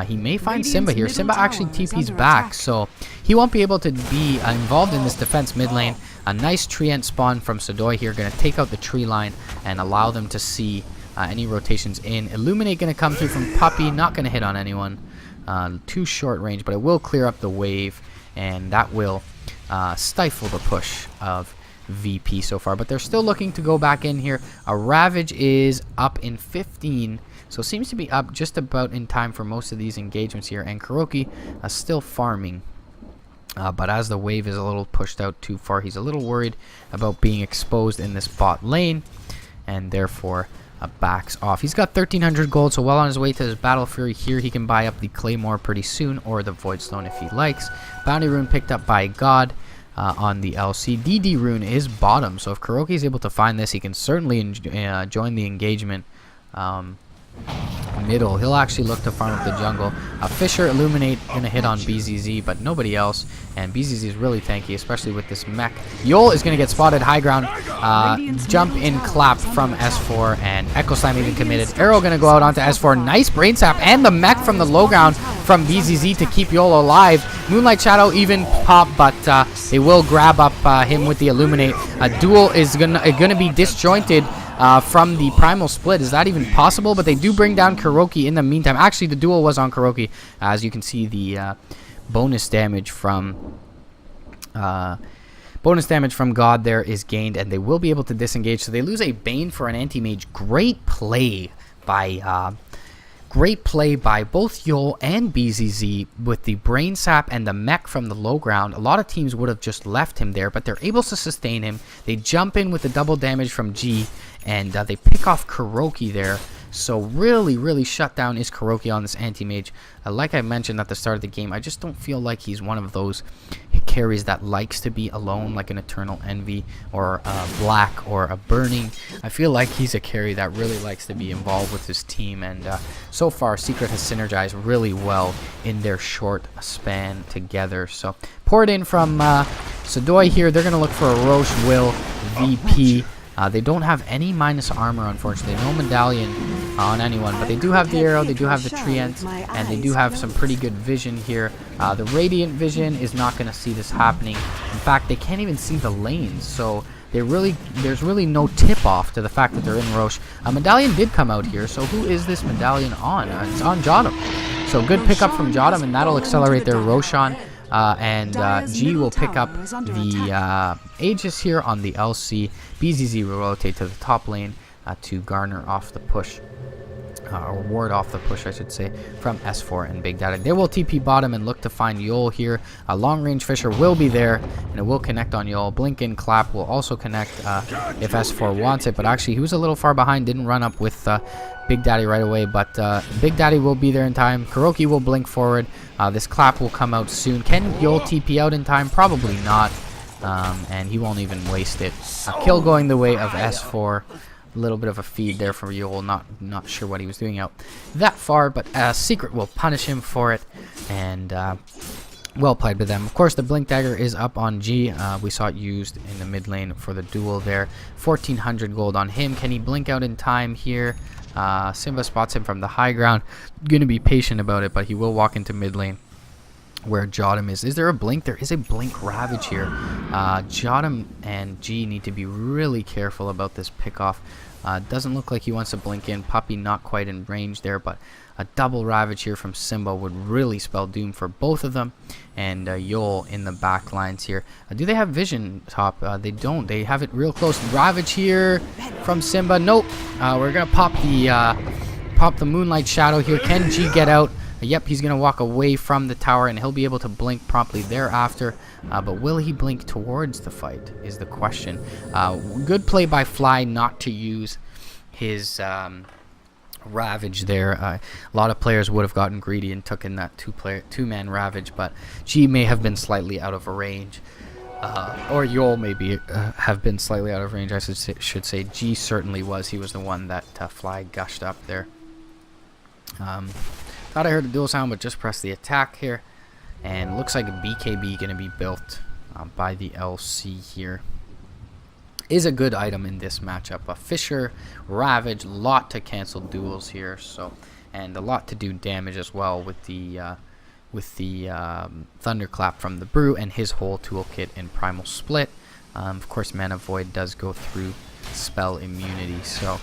He may find Simba here. Simba actually TP's back, so he won't be able to be involved in this defense mid lane. A nice Treant spawn from Sadoy here, going to take out the tree line and allow them to see any rotations in. Illuminate going to come through from Puppy, not going to hit on anyone. Too short range, but it will clear up the wave, and that will stifle the push of VP so far, but they're still looking to go back in here. A Ravage is up in 15, so seems to be up just about in time for most of these engagements here, and Kuroki still farming, but as the wave is a little pushed out too far, he's a little worried about being exposed in this bot lane, and therefore backs off. He's got 1,300 gold, so well on his way to his Battle Fury here. He can buy up the Claymore pretty soon, or the Void Stone if he likes. Bounty Rune picked up by God on the LC. DD Rune is bottom, so if Kuroki is able to find this, he can certainly join the engagement middle. He'll actually look to farm up the jungle. Fisher Illuminate gonna hit on BZZ, but nobody else, and BZZ is really tanky, especially with this mech. Yul is gonna get spotted high ground. Jump in clap from S4, and Echo Slam even committed. Arrow gonna go out onto S4. Nice brain sap, and the mech from the low ground from BZZ to keep Yul alive. Moonlight Shadow even pop, but they will grab up him with the Illuminate. A duel is gonna be disjointed from the Primal Split. Is that even possible? But they do bring down Kuroki in the meantime. Actually, the duel was on Kuroki. As you can see, the bonus damage from God there is gained, and they will be able to disengage. So they lose a Bane for an Anti-Mage. Great play by both Yul and BZZ with the Brain Sap and the mech from the low ground. A lot of teams would have just left him there, but they're able to sustain him. They jump in with the double damage from G, and they pick off Kuroki there. So really shut down is Kuroki on this Anti-Mage. Like I mentioned at the start of the game, I just don't feel like he's one of those carries that likes to be alone, like an Eternal Envy or a Black or a Burning. I feel like he's a carry that really likes to be involved with his team, and so far Secret has synergized really well in their short span together. So poured in from Sadoy here. They're going to look for a Roche Will VP. They don't have any minus armor, unfortunately. No medallion on anyone, but they do have the arrow, they do have the Treant, and they do have some pretty good vision here. The Radiant Vision is not going to see this happening. In fact, they can't even see the lanes, so there's really no tip-off to the fact that they're in Roche. A medallion did come out here, so who is this medallion on? It's on Jodam. So good pickup from Jodam, and that'll accelerate their Roshan. And G will pick up the Aegis here on the LC. BZZ will rotate to the top lane to garner off the push. or ward off the push, I should say, from S4 and Big Daddy. They will TP bottom and look to find Yol here. A long-range Fisher will be there, and it will connect on Yol. Blink in Clap will also connect if S4 wants it, but actually he was a little far behind, didn't run up with Big Daddy right away, but Big Daddy will be there in time. Kuroki will blink forward. This Clap will come out soon. Can Yol TP out in time? Probably not, and he won't even waste it. Kill going the way of S4. A little bit of a feed there for Yol, not sure what he was doing out that far, but Secret will punish him for it, and well played by them. Of course, the Blink Dagger is up on G. We saw it used in the mid lane for the duel there. 1400 gold on him. Can he blink out in time here? Simba spots him from the high ground. Gonna be patient about it, but he will walk into mid lane where Jotum is. Is there a blink? There is a blink Ravage here. Jotum and G need to be really careful about this pickoff. Doesn't look like he wants to blink in. Puppy not quite in range there, but a double Ravage here from Simba would really spell doom for both of them. And Yol in the back lines here. Do they have vision top? They don't. They have it real close. Ravage here from Simba. Nope. We're gonna pop the Moonlight Shadow here. Can G get out? Yep, he's going to walk away from the tower, and he'll be able to blink promptly thereafter. But will he blink towards the fight is the question. Good play by Fly not to use his Ravage there. A lot of players would have gotten greedy and took in that two-man Ravage, but G may have been slightly out of range. Or Yol maybe have been slightly out of range, I should say. G certainly was. He was the one that Fly gushed up there. Thought I heard the dual sound, but just press the attack here. And looks like a BKB going to be built by the LC here. Is a good item in this matchup. A Fisher, Ravage, lot to cancel duels here. And a lot to do damage as well with the Thunderclap from the Brew and his whole toolkit in Primal Split. Of course, Mana Void does go through spell immunity, so...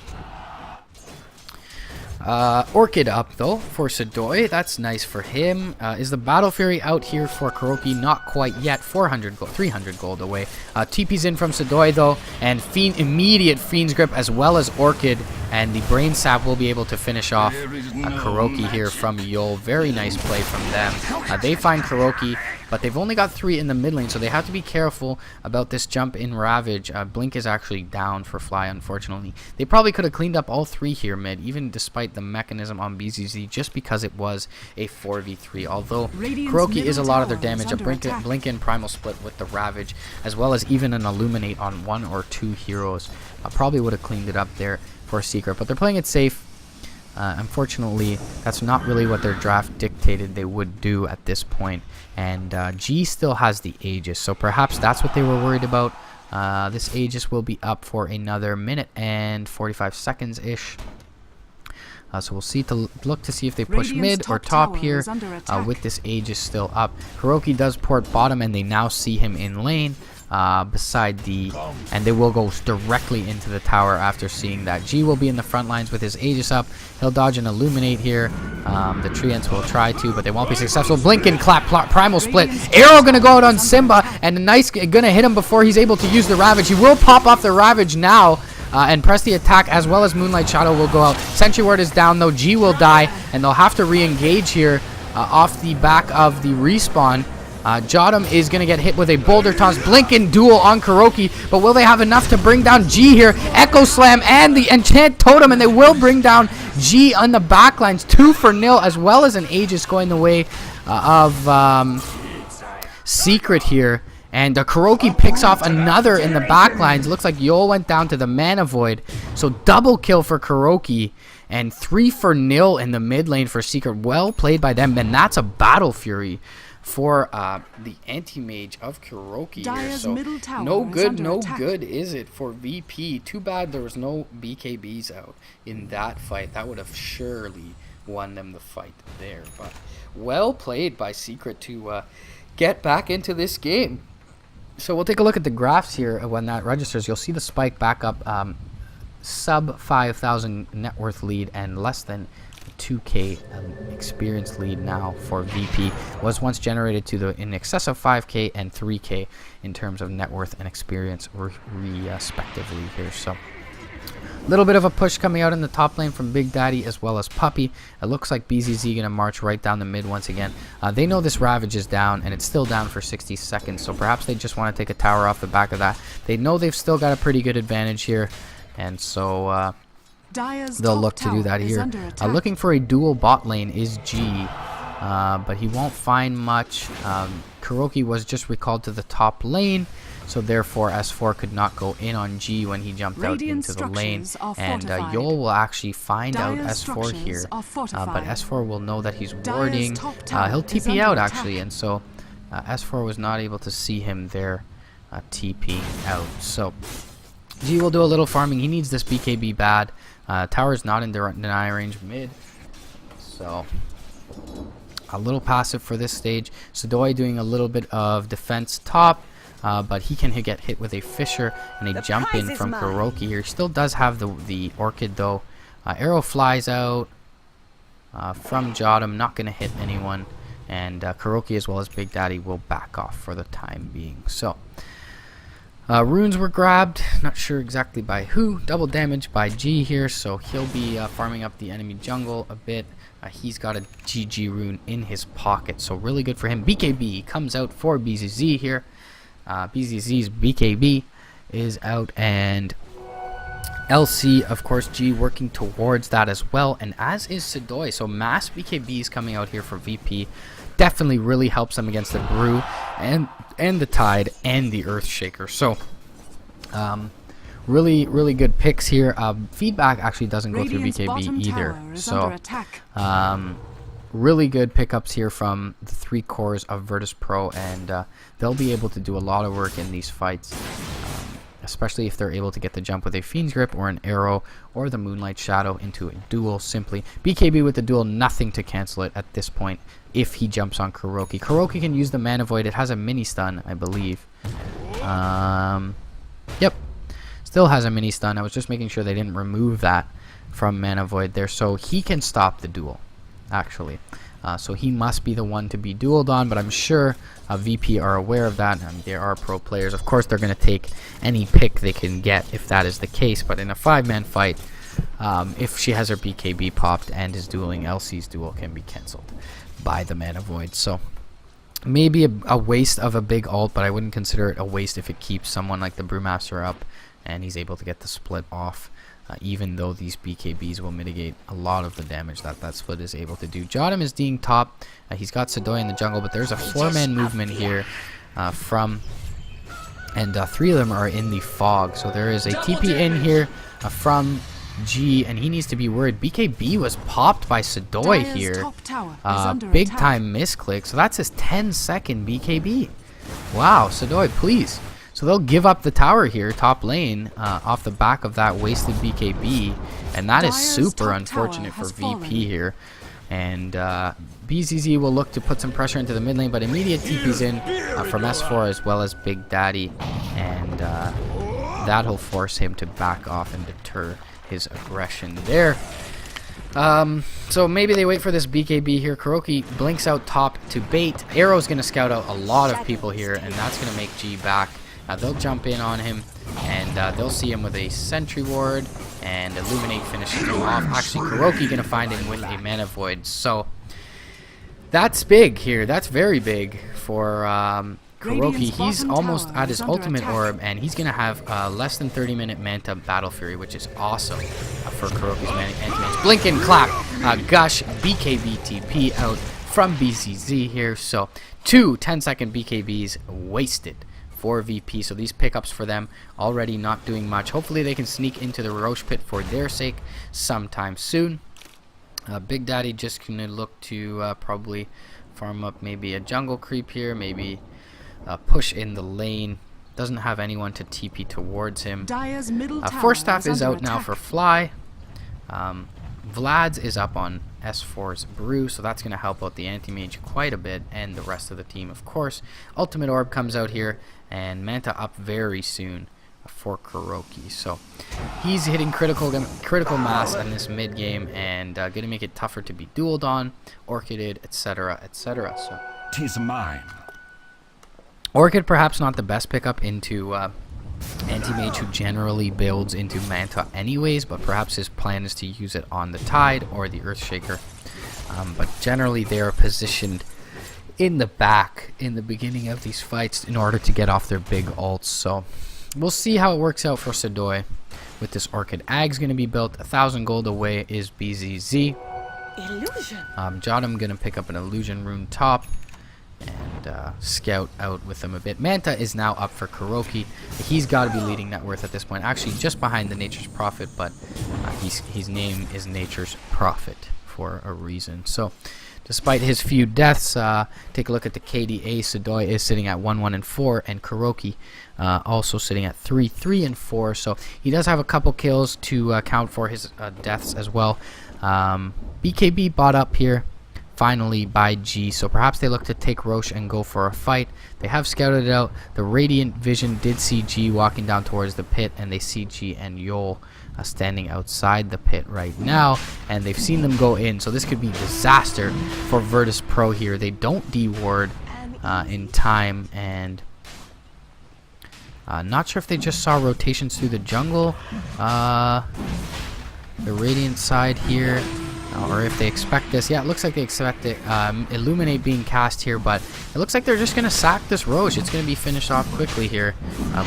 Orchid up though for Sadoy. That's nice for him. Is the Battle Fury out here for Kuroki? Not quite yet. 400 gold, 300 gold away. TP's in from Sadoy though, and immediate Fiend's Grip as well as Orchid, and the Brain Sap will be able to finish off Kuroki here from Yol. Very nice play from them. They find Kuroki, but they've only got 3 in the mid lane, so they have to be careful about this jump in Ravage. Blink is actually down for Fly, unfortunately. They probably could have cleaned up all 3 here mid, even despite the mechanism on BZZ, just because it was a 4v3. Although Kuroki is a lot of their damage. A blink in Primal Split with the Ravage, as well as even an Illuminate on 1 or 2 heroes. Probably would have cleaned it up there for Secret, but they're playing it safe. Unfortunately, that's not really what their draft dictated they would do at this point. And G still has the Aegis, so perhaps that's what they were worried about. This Aegis will be up for another minute and 45 seconds-ish. So we'll look to see if they push mid or top here with this Aegis still up. Kuroki does port bottom, and they now see him in lane. And they will go directly into the tower after seeing that. G will be in the front lines with his Aegis up. He'll dodge and Illuminate here. The Treants will try to, but they won't be successful. Blink and Clap, Primal Split. Arrow gonna go out on Simba, and a nice gonna hit him before he's able to use the Ravage. He will pop off the Ravage now. And press the attack, as well as Moonlight Shadow will go out. Sentry Ward is down though. G will die, and they'll have to re-engage here off the back of the respawn. Jotum is going to get hit with a Boulder Toss. Blink and Duel on Kuroki, but will they have enough to bring down G here? Echo Slam and the Enchant Totem, and they will bring down G on the backlines. 2-0, as well as an Aegis going the way of Secret here. And Kuroki picks off another in the backlines. Looks like Yol went down to the Mana Void. So double kill for Kuroki. And 3-0 in the mid lane for Secret. Well played by them. And that's a Battle Fury for the Anti-Mage of Kuroki here. So no good is it for VP. Too bad there was no BKBs out in that fight. That would have surely won them the fight there. But well played by Secret to get back into this game. So we'll take a look at the graphs here. When that registers, you'll see the spike back up, sub 5,000 net worth lead and less than 2k experience lead now for VP. Was once generated to in excess of 5k and 3k in terms of net worth and experience respectively here. So Little bit of a push coming out in the top lane from Big Daddy as well as Puppy. It looks like BZZ going to march right down the mid once again. They know this Ravage is down, and it's still down for 60 seconds, so perhaps they just want to take a tower off the back of that. They know they've still got a pretty good advantage here, and so they'll look to do that here. Looking for a dual bot lane is G, but he won't find much. Kuroki was just recalled to the top lane, so therefore S4 could not go in on G when he jumped out into the lane, and Yol will actually find out S4 here, but S4 will know that he's warding. He'll TP out actually, and so S4 was not able to see him there TP out. So G will do a little farming. He needs this BKB bad. Tower's not in deny range mid, so a little passive for this stage. Sudoi doing a little bit of defense top, but he can get hit with a Fisher and a jump in from Kuroki here. He still does have the Orchid though. Arrow flies out from Jotum, not going to hit anyone, and Kuroki as well as Big Daddy will back off for the time being. So runes were grabbed, not sure exactly by who. Double damage by G here, so he'll be farming up the enemy jungle a bit. He's got a GG rune in his pocket, so really good for him. BKB comes out for BZZ here. BZZ's BKB is out, and LC, of course, G working towards that as well, and as is Sudoi. So mass BKBs coming out here for VP. Definitely really helps them against the Brew and the Tide and the Earthshaker. So really good picks here. Feedback actually doesn't go through BKB either, so really good pickups here from the 3 cores of Virtus.Pro, and they'll be able to do a lot of work in these fights, especially if they're able to get the jump with a Fiend's Grip or an Arrow or the Moonlight Shadow into a duel simply. BKB with the duel, nothing to cancel it at this point if he jumps on Kuroki. Kuroki can use the Mana Void. It has a mini stun, I believe. Yep. Still has a mini stun. I was just making sure they didn't remove that from Mana Void there, so he can stop the duel actually. So he must be the one to be dueled on, but I'm sure VP are aware of that, and there are pro players. Of course, they're going to take any pick they can get if that is the case, but in a 5-man fight, if she has her BKB popped and is dueling, LC's duel can be cancelled by the Mana Void. So maybe a waste of a big ult, but I wouldn't consider it a waste if it keeps someone like the Brewmaster up and he's able to get the split off. Even though these BKBs will mitigate a lot of the damage that split is able to do. Jotum is D'ing top. He's got Sudoi in the jungle, but there's a 4-man movement here and 3 of them are in the fog. So there is a TP in here from G, and he needs to be worried. BKB was popped by Sudoi here. Big time misclick. So that's his 10-second BKB. Wow, Sudoi, please. So they'll give up the tower here, top lane, off the back of that wasted BKB, and that is super unfortunate for VP here. And BZZ will look to put some pressure into the mid lane, but immediate TP's in from S4 as well as Big Daddy, and that'll force him to back off and deter his aggression there. So maybe they wait for this BKB here. Kuroki blinks out top to bait. Arrow's going to scout out a lot of people here, and that's going to make G back. They'll jump in on him, and they'll see him with a Sentry Ward, and Illuminate finishes him off. Actually, Kuroki going to find him with a Mana Void. So that's big here. That's very big for Kuroki. He's almost at his ultimate orb, and he's going to have less than 30-minute Manta Battle Fury, which is awesome for Kuroki's anti-mage. Blink and clap. Gush, BKB TP out from BCZ here. So 2 10-second BKBs wasted for VP. So these pickups for them already not doing much. Hopefully they can sneak into the Roche Pit for their sake sometime soon. Big Daddy just gonna look to probably farm up maybe a jungle creep here, maybe push in the lane. Doesn't have anyone to TP towards him. Force Staff is out now for Fly. Vlad's is up on S4's Brew, so that's going to help out the anti-mage quite a bit, and the rest of the team, of course. Ultimate Orb comes out here, and Manta up very soon for Kuroki. So he's hitting critical mass in this mid game, and going to make it tougher to be dueled on, Orchided, etc., etc. So 'tis mine. Orchid perhaps not the best pickup into Anti-Mage who generally builds into Manta anyways, but perhaps his plan is to use it on the Tide or the Earthshaker. But generally they are positioned in the back in the beginning of these fights in order to get off their big ults. So we'll see how it works out for Sidoi with this Orchid. Ag's going to be built. 1,000 gold away is BZZ. Jottam going to pick up an Illusion Rune top and scout out with them a bit. Manta is now up for Kuroki. He's got to be leading net worth at this point. Actually, just behind the Nature's Prophet, but his name is Nature's Prophet for a reason. So, despite his few deaths, take a look at the KDA. Sidoi is sitting at 1-1 and 4, and Kuroki also sitting at 3-3 and 4. So he does have a couple kills to account for his deaths as well. BKB bought up here finally by G, so perhaps they look to take Roche and go for a fight. They have scouted it out. The Radiant Vision did see G walking down towards the pit, and they see G and Yol standing outside the pit right now, and they've seen them go in, so this could be disaster for Virtus.Pro here. They don't deward in time, and not sure if they just saw rotations through the jungle, the Radiant side here, or if they expect this. Yeah, it looks like they expect it. Illuminate being cast here, but it looks like they're just going to sack this Roche. It's going to be finished off quickly here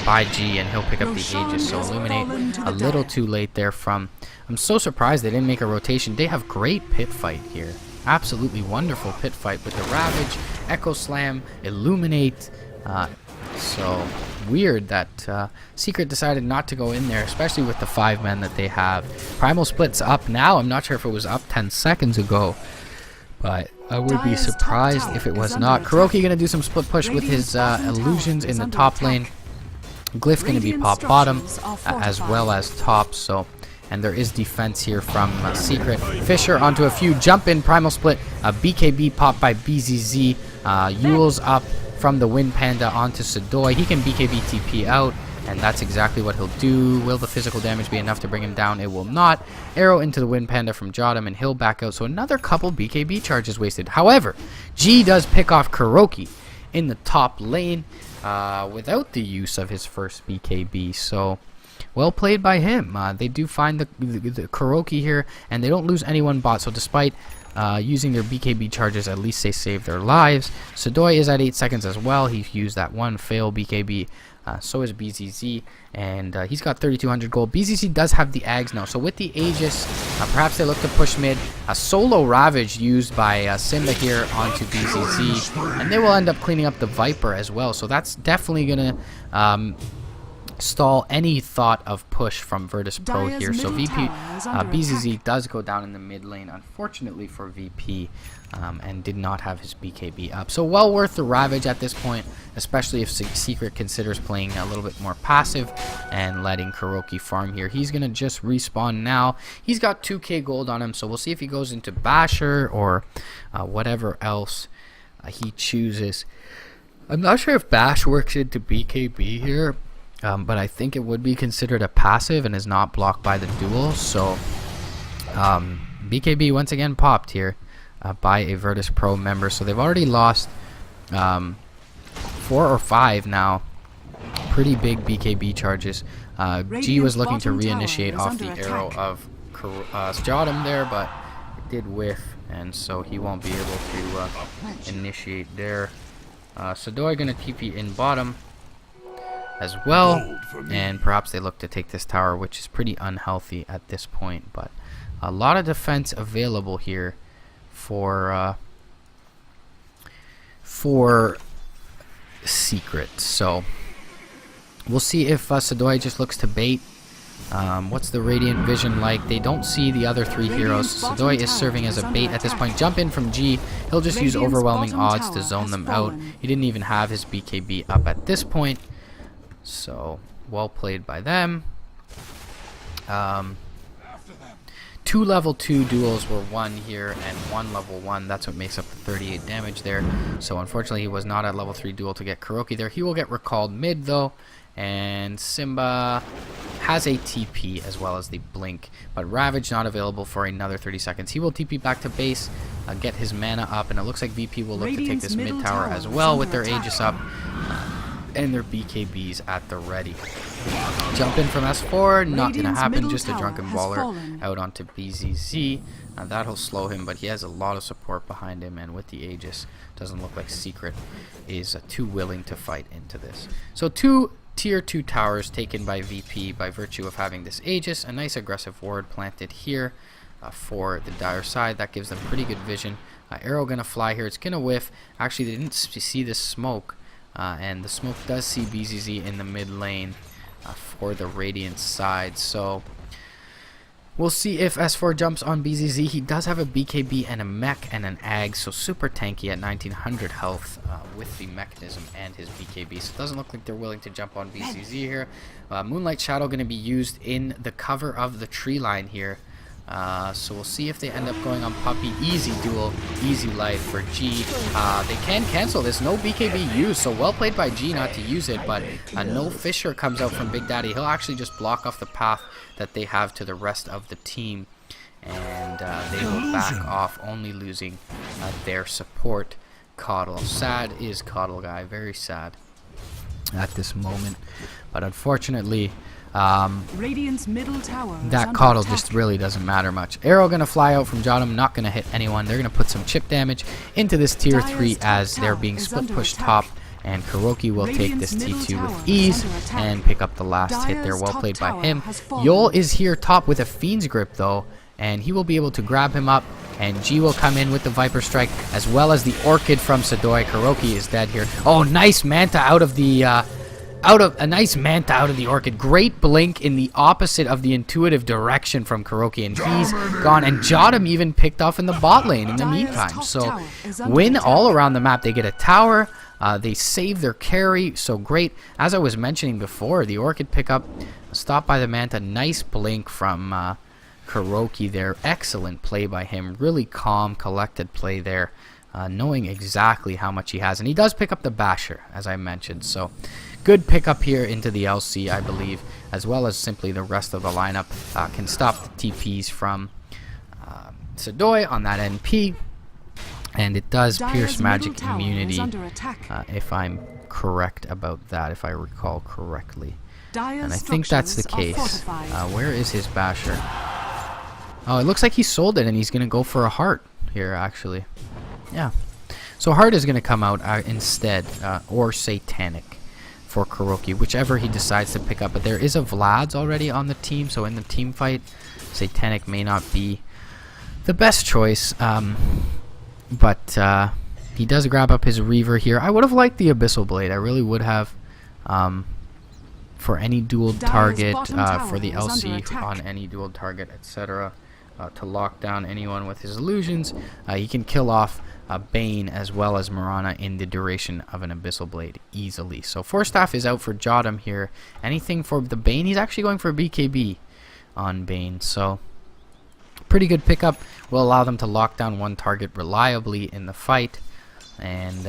by G, and he'll pick up the Aegis. So Illuminate a little too late there from... I'm so surprised they didn't make a rotation. They have great pit fight here. Absolutely wonderful pit fight with the Ravage, Echo Slam, Illuminate. So weird that Secret decided not to go in there, especially with the 5 men that they have. Primal Split's up now. I'm not sure if it was up 10 seconds ago, but I would be surprised if it was not. Kuroki going to do some split push with his illusions in the top lane. Glyph going to be pop bottom as well as top. So, and there is defense here from Secret. Fisher onto a few, jump in, Primal Split, BKB pop by BZZ. Yule's up from the Wind Panda onto Sidoi. He can BKB TP out, and that's exactly what he'll do. Will the physical damage be enough to bring him down? It will not. Arrow into the Wind Panda from Jottam, and he'll back out. So another couple BKB charges wasted. However, G does pick off Kuroki in the top lane without the use of his first BKB. So well played by him. They do find the Kuroki here, and they don't lose anyone bot. So despite using their BKB charges, at least they save their lives. Sidoi is at 8 seconds as well. He's used that one fail BKB. So is BZZ, and he's got 3,200 gold. BZZ does have the Ags now, so with the Aegis, perhaps they look to push mid. A solo Ravage used by Simba here onto BZZ, and they will end up cleaning up the Viper as well. So that's definitely going to stall any thought of push from Virtus.Pro here. So BZZ does go down in the mid lane, unfortunately for VP, and did not have his BKB up. So well worth the Ravage at this point, especially if Secret considers playing a little bit more passive and letting Kuroki farm here. He's going to just respawn now. He's got 2k gold on him, so we'll see if he goes into Basher or whatever else he chooses. I'm not sure if Bash works into BKB here, but I think it would be considered a passive and is not blocked by the duel. So BKB once again popped here by a Virtus.Pro member. So they've already lost 4 or 5 now. Pretty big BKB charges. G was looking to reinitiate off the arrow of Jottam there, but it did whiff, and so he won't be able to initiate there. Sidoi gonna TP in bottom as well, and perhaps they look to take this tower, which is pretty unhealthy at this point, but a lot of defense available here for Secret. So we'll see if Sidoi just looks to bait. What's the Radiant Vision like? They don't see the other 3 heroes. Sidoi is serving as a bait at this point. Jump in from G. He'll just use overwhelming odds to zone them out. He didn't even have his BKB up at this point. So, well played by them. 2 level 2 duels were won here, and 1 level 1. That's what makes up the 38 damage there. So, unfortunately, he was not at level 3 duel to get Kuroki there. He will get recalled mid, though. And Simba has a TP as well as the Blink. But Ravage not available for another 30 seconds. He will TP back to base, get his mana up. And it looks like VP will look to take this mid tower as well with their Aegis up. and their BKBs at the ready. Jump in from S4, not going to happen, just a drunken baller out onto BZZ. That'll slow him, but he has a lot of support behind him, and with the Aegis, doesn't look like Secret is too willing to fight into this. So 2 tier 2 towers taken by VP by virtue of having this Aegis, a nice aggressive ward planted here for the Dire side. That gives them pretty good vision. Arrow gonna fly here, it's gonna whiff. Actually, they didn't see this smoke, and the smoke does see BZZ in the mid lane for the Radiant side. So we'll see if S4 jumps on BZZ. He does have a BKB and a mech and an AG, so super tanky at 1900 health with the mechanism and his BKB. So it doesn't look like they're willing to jump on BZZ here. Moonlight Shadow going to be used in the cover of the tree line here. So we'll see if they end up going on Puppey. Easy duel, easy life for G. They can cancel this. No BKB used, so well played by G not to use it, but no Fisher comes out from Big Daddy. He'll actually just block off the path that they have to the rest of the team, and they will back off, only losing their support, Coddle. Sad is Coddle Guy, very sad at this moment, but unfortunately Radiant's middle tower that Coddle just really doesn't matter much. Arrow gonna fly out from Jotum, not gonna hit anyone. They're gonna put some chip damage into this tier 3 as they're being split push top, and Kuroki will take this T2 with ease and pick up the last hit there. Well played by him. Yol is here top with a Fiend's Grip though, and he will be able to grab him up, and G will come in with the Viper Strike as well as the Orchid from Sadoy. Kuroki is dead here. Oh, nice Manta out of the Manta out of the Orchid. Great blink in the opposite of the intuitive direction from Kuroki, and he's gone. And Jotum even picked off in the bot lane in the meantime. So win all around the map. They get a tower. They save their carry. So great. As I was mentioning before, the Orchid pickup, stopped by the Manta. Nice blink from Kuroki there. Excellent play by him. Really calm, collected play there. Knowing exactly how much he has. And he does pick up the Basher, as I mentioned. So good pickup here into the LC, I believe, as well as simply the rest of the lineup. Can stop the TPs from Sadoy on that NP. And it does pierce magic immunity, if I'm correct about that, if I recall correctly. And I think that's the case. Where is his Basher? Oh, it looks like he sold it, and he's going to go for a heart here, actually. Yeah. So heart is going to come out instead, or Satanic for Kuroki, whichever he decides to pick up. But there is a Vlad's already on the team, so in the team fight, Satanic may not be the best choice. But he does grab up his Reaver here. I would have liked the Abyssal Blade. I really would have. For any dual target, for the LC on any dual target, etc. To lock down anyone with his illusions. He can kill off Bane as well as Mirana in the duration of an Abyssal Blade easily. So Forstaff is out for Jotum here. Anything for the Bane? He's actually going for BKB on Bane. So pretty good pickup. Will allow them to lock down one target reliably in the fight. And,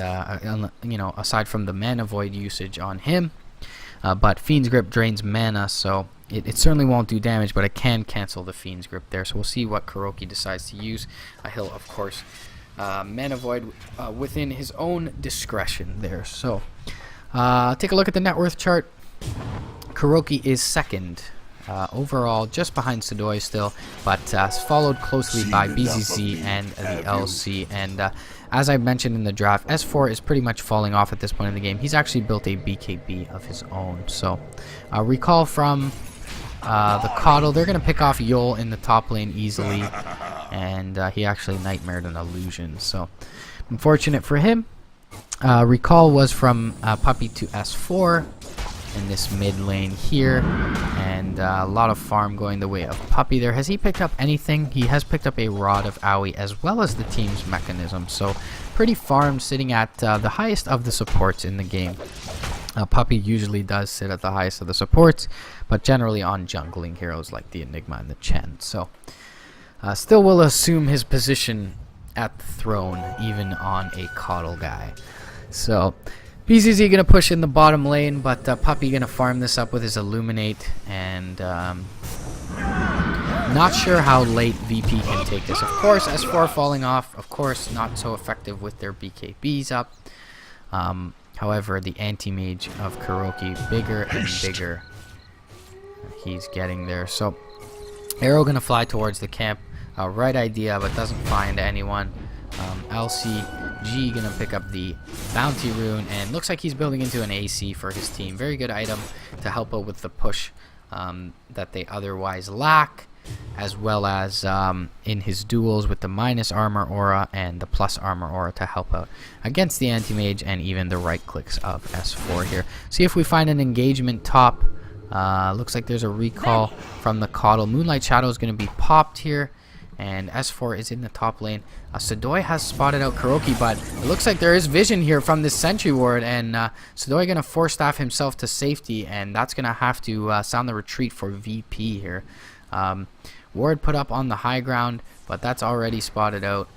you know, aside from the Mana Void usage on him. But Fiend's Grip drains mana, so it certainly won't do damage, but it can cancel the Fiend's Grip there. So we'll see what Kuroki decides to use. He'll, of course, Mana Void within his own discretion there. So take a look at the net worth chart. Kuroki is second. Overall, just behind Sadoy still, but followed closely by BZZ and the LC. And as I mentioned in the draft, S4 is pretty much falling off at this point in the game. He's actually built a BKB of his own. So recall from the Coddle, they're going to pick off Yol in the top lane easily. And he actually nightmared an illusion. So unfortunate for him. Recall was from Puppey to S4 in this mid lane here, and a lot of farm going the way of Puppey there. Has he picked up anything? He has picked up a Rod of Owie as well as the team's mechanism, so pretty farm, sitting at the highest of the supports in the game. Puppey usually does sit at the highest of the supports, but generally on jungling heroes like the Enigma and the Chen. So still will assume his position at the throne even on a Coddle guy. So BZZ going to push in the bottom lane, but Puppey going to farm this up with his Illuminate, and not sure how late VP can take this. Of course, S4 falling off, of course, not so effective with their BKBs up. However, the anti-mage of Kuroki, bigger and bigger. He's getting there. So, Arrow gonna fly towards the camp. Right idea, but doesn't find anyone. LCG gonna pick up the bounty rune, and looks like he's building into an AC for his team. Very good item to help out with the push that they otherwise lack, as well as in his duels with the minus armor aura and the plus armor aura to help out against the anti-mage and even the right clicks of S4 here. See if we find an engagement top. Looks like there's a recall from the Coddle. Moonlight Shadow is going to be popped here, and S4 is in the top lane. Sidoi has spotted out Kuroki, but it looks like there is vision here from this Sentry Ward, and Sidoi going to force staff himself to safety, and that's going to have to sound the retreat for VP here. Ward put up on the high ground, but that's already spotted out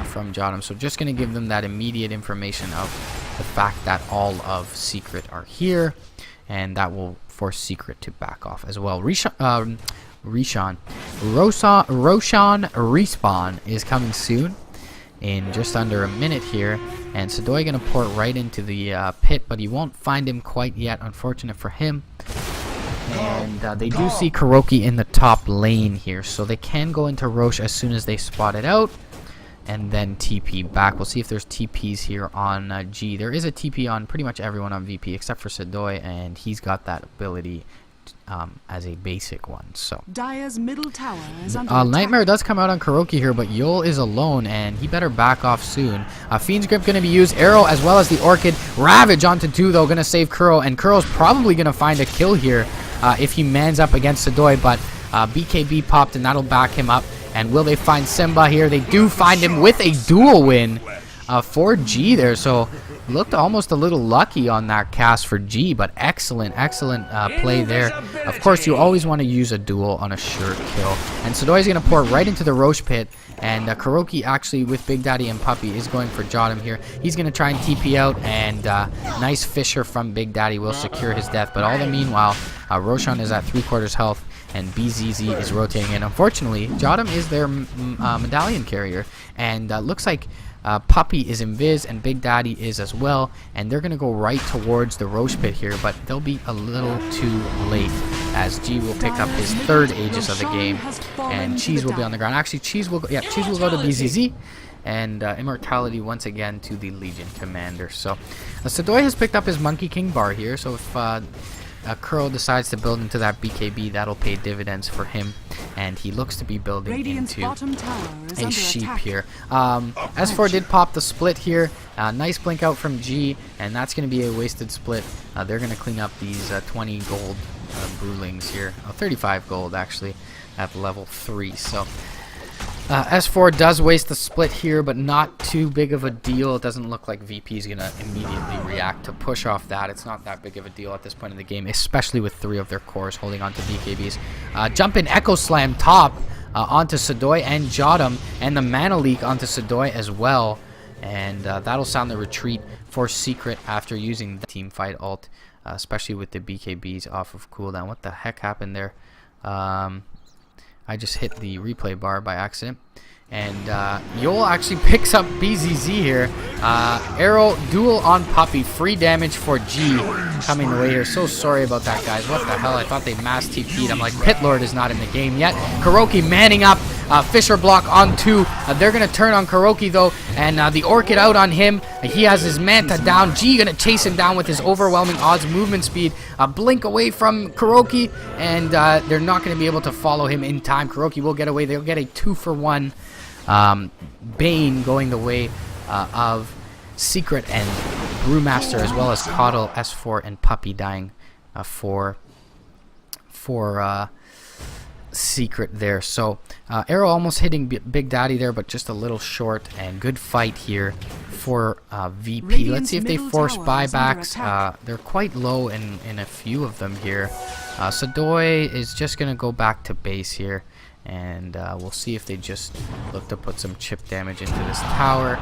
from Jotum, so just going to give them that immediate information of the fact that all of Secret are here, and that will force Secret to back off as well. Roshan respawn is coming soon in just under a minute here, and Sidoi gonna port right into the pit, but he won't find him quite yet, unfortunate for him. And they do see Kuroki in the top lane here, so they can go into Rosh as soon as they spot it out and then TP back. We'll see if there's TPs here on G. There is a TP on pretty much everyone on VP except for Sidoi, and he's got that ability as a basic one. So Dire's middle tower is under Nightmare does come out on Kuroki here, but Yol is alone, and he better back off soon. Fiend's Grip going to be used. Arrow as well as the Orchid. Ravage onto 2 though, going to save Kuro, and Kuro's probably going to find a kill here if he mans up against Sidoi, but BKB popped, and that'll back him up. And will they find Simba here? They do find him with a dual win for G there. So looked almost a little lucky on that cast for G, but excellent play there. Of course, you always want to use a duel on a sure kill. And Sidoi's going to pour right into the Roche pit. And Kuroki actually with Big Daddy and Puppy is going for Jotum here. He's going to try and TP out, and nice Fisher from Big Daddy will secure his death. But all the meanwhile, Roshan is at 3/4 health, and BZZ is rotating in. Unfortunately, Jotum is their medallion carrier, and looks like Puppy is invis and Big Daddy is as well, and they're going to go right towards the Roche pit here, but they'll be a little too late as G will pick up his 3rd Aegis of the game, and Cheese will be on the ground. Actually, Cheese will go to BZZ, and Immortality once again to the Legion Commander. So Sidoi has picked up his Monkey King bar here, so if Kuro decides to build into that BKB, that'll pay dividends for him, and he looks to be building into a sheep here. S4 did pop the split here. Nice blink out from G, and that's going to be a wasted split. They're going to clean up these 20 gold Brewlings here. 35 gold actually at level 3. So S4 does waste the split here, but not too big of a deal. It doesn't look like VP is going to immediately react to push off that. It's not that big of a deal at this point in the game, especially with 3 of their cores holding on to BKBs. Jump in Echo Slam top onto Sidoi and Jotum, and the Mana Leak onto Sidoi as well. And that'll sound the retreat for Secret after using the team fight ult, especially with the BKBs off of cooldown. What the heck happened there? I just hit the replay bar by accident. And Yol actually picks up BZZ here. Arrow duel on Puppy. Free damage for G coming away here. So sorry about that, guys. What the hell? I thought they mass TP'd. I'm like, Pit Lord is not in the game yet. Kuroki manning up. Fisher block on 2. They're going to turn on Kuroki, though. And the Orchid out on him. He has his Manta down. G going to chase him down with his overwhelming odds movement speed. Blink away from Kuroki. And they're not going to be able to follow him in time. Kuroki will get away. They'll get a 2-for-1. Bane going the way of Secret and Brewmaster, as well as Coddle, S4, and Puppy dying for Secret there. So Arrow almost hitting Big Daddy there, but just a little short, and good fight here for VP. Let's see if they force buybacks. They're quite low in a few of them here. Sidoi is just going to go back to base here. And we'll see if they just look to put some chip damage into this tower.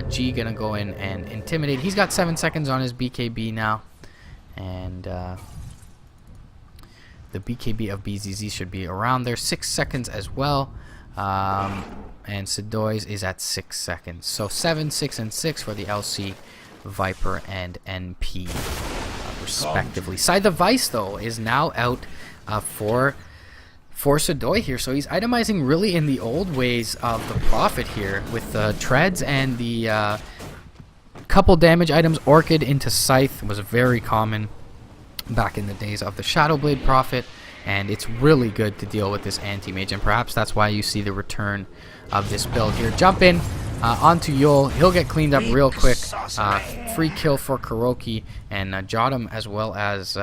G gonna go in and intimidate. He's got 7 seconds on his BKB now. And the BKB of BZZ should be around there. 6 seconds as well. And Sidoi's is at 6 seconds. So 7, 6, and 6 for the LC Viper and NP, respectively. Side the Vice, though, is now out for Sadoy here. So he's itemizing really in the old ways of the Prophet here with the treads and the couple damage items. Orchid into Scythe was very common back in the days of the Shadowblade Prophet, and it's really good to deal with this anti-mage, and perhaps that's why you see the return of this build here. Jump in onto Yul. He'll get cleaned up real quick. Free kill for Kuroki, and Jotum as well as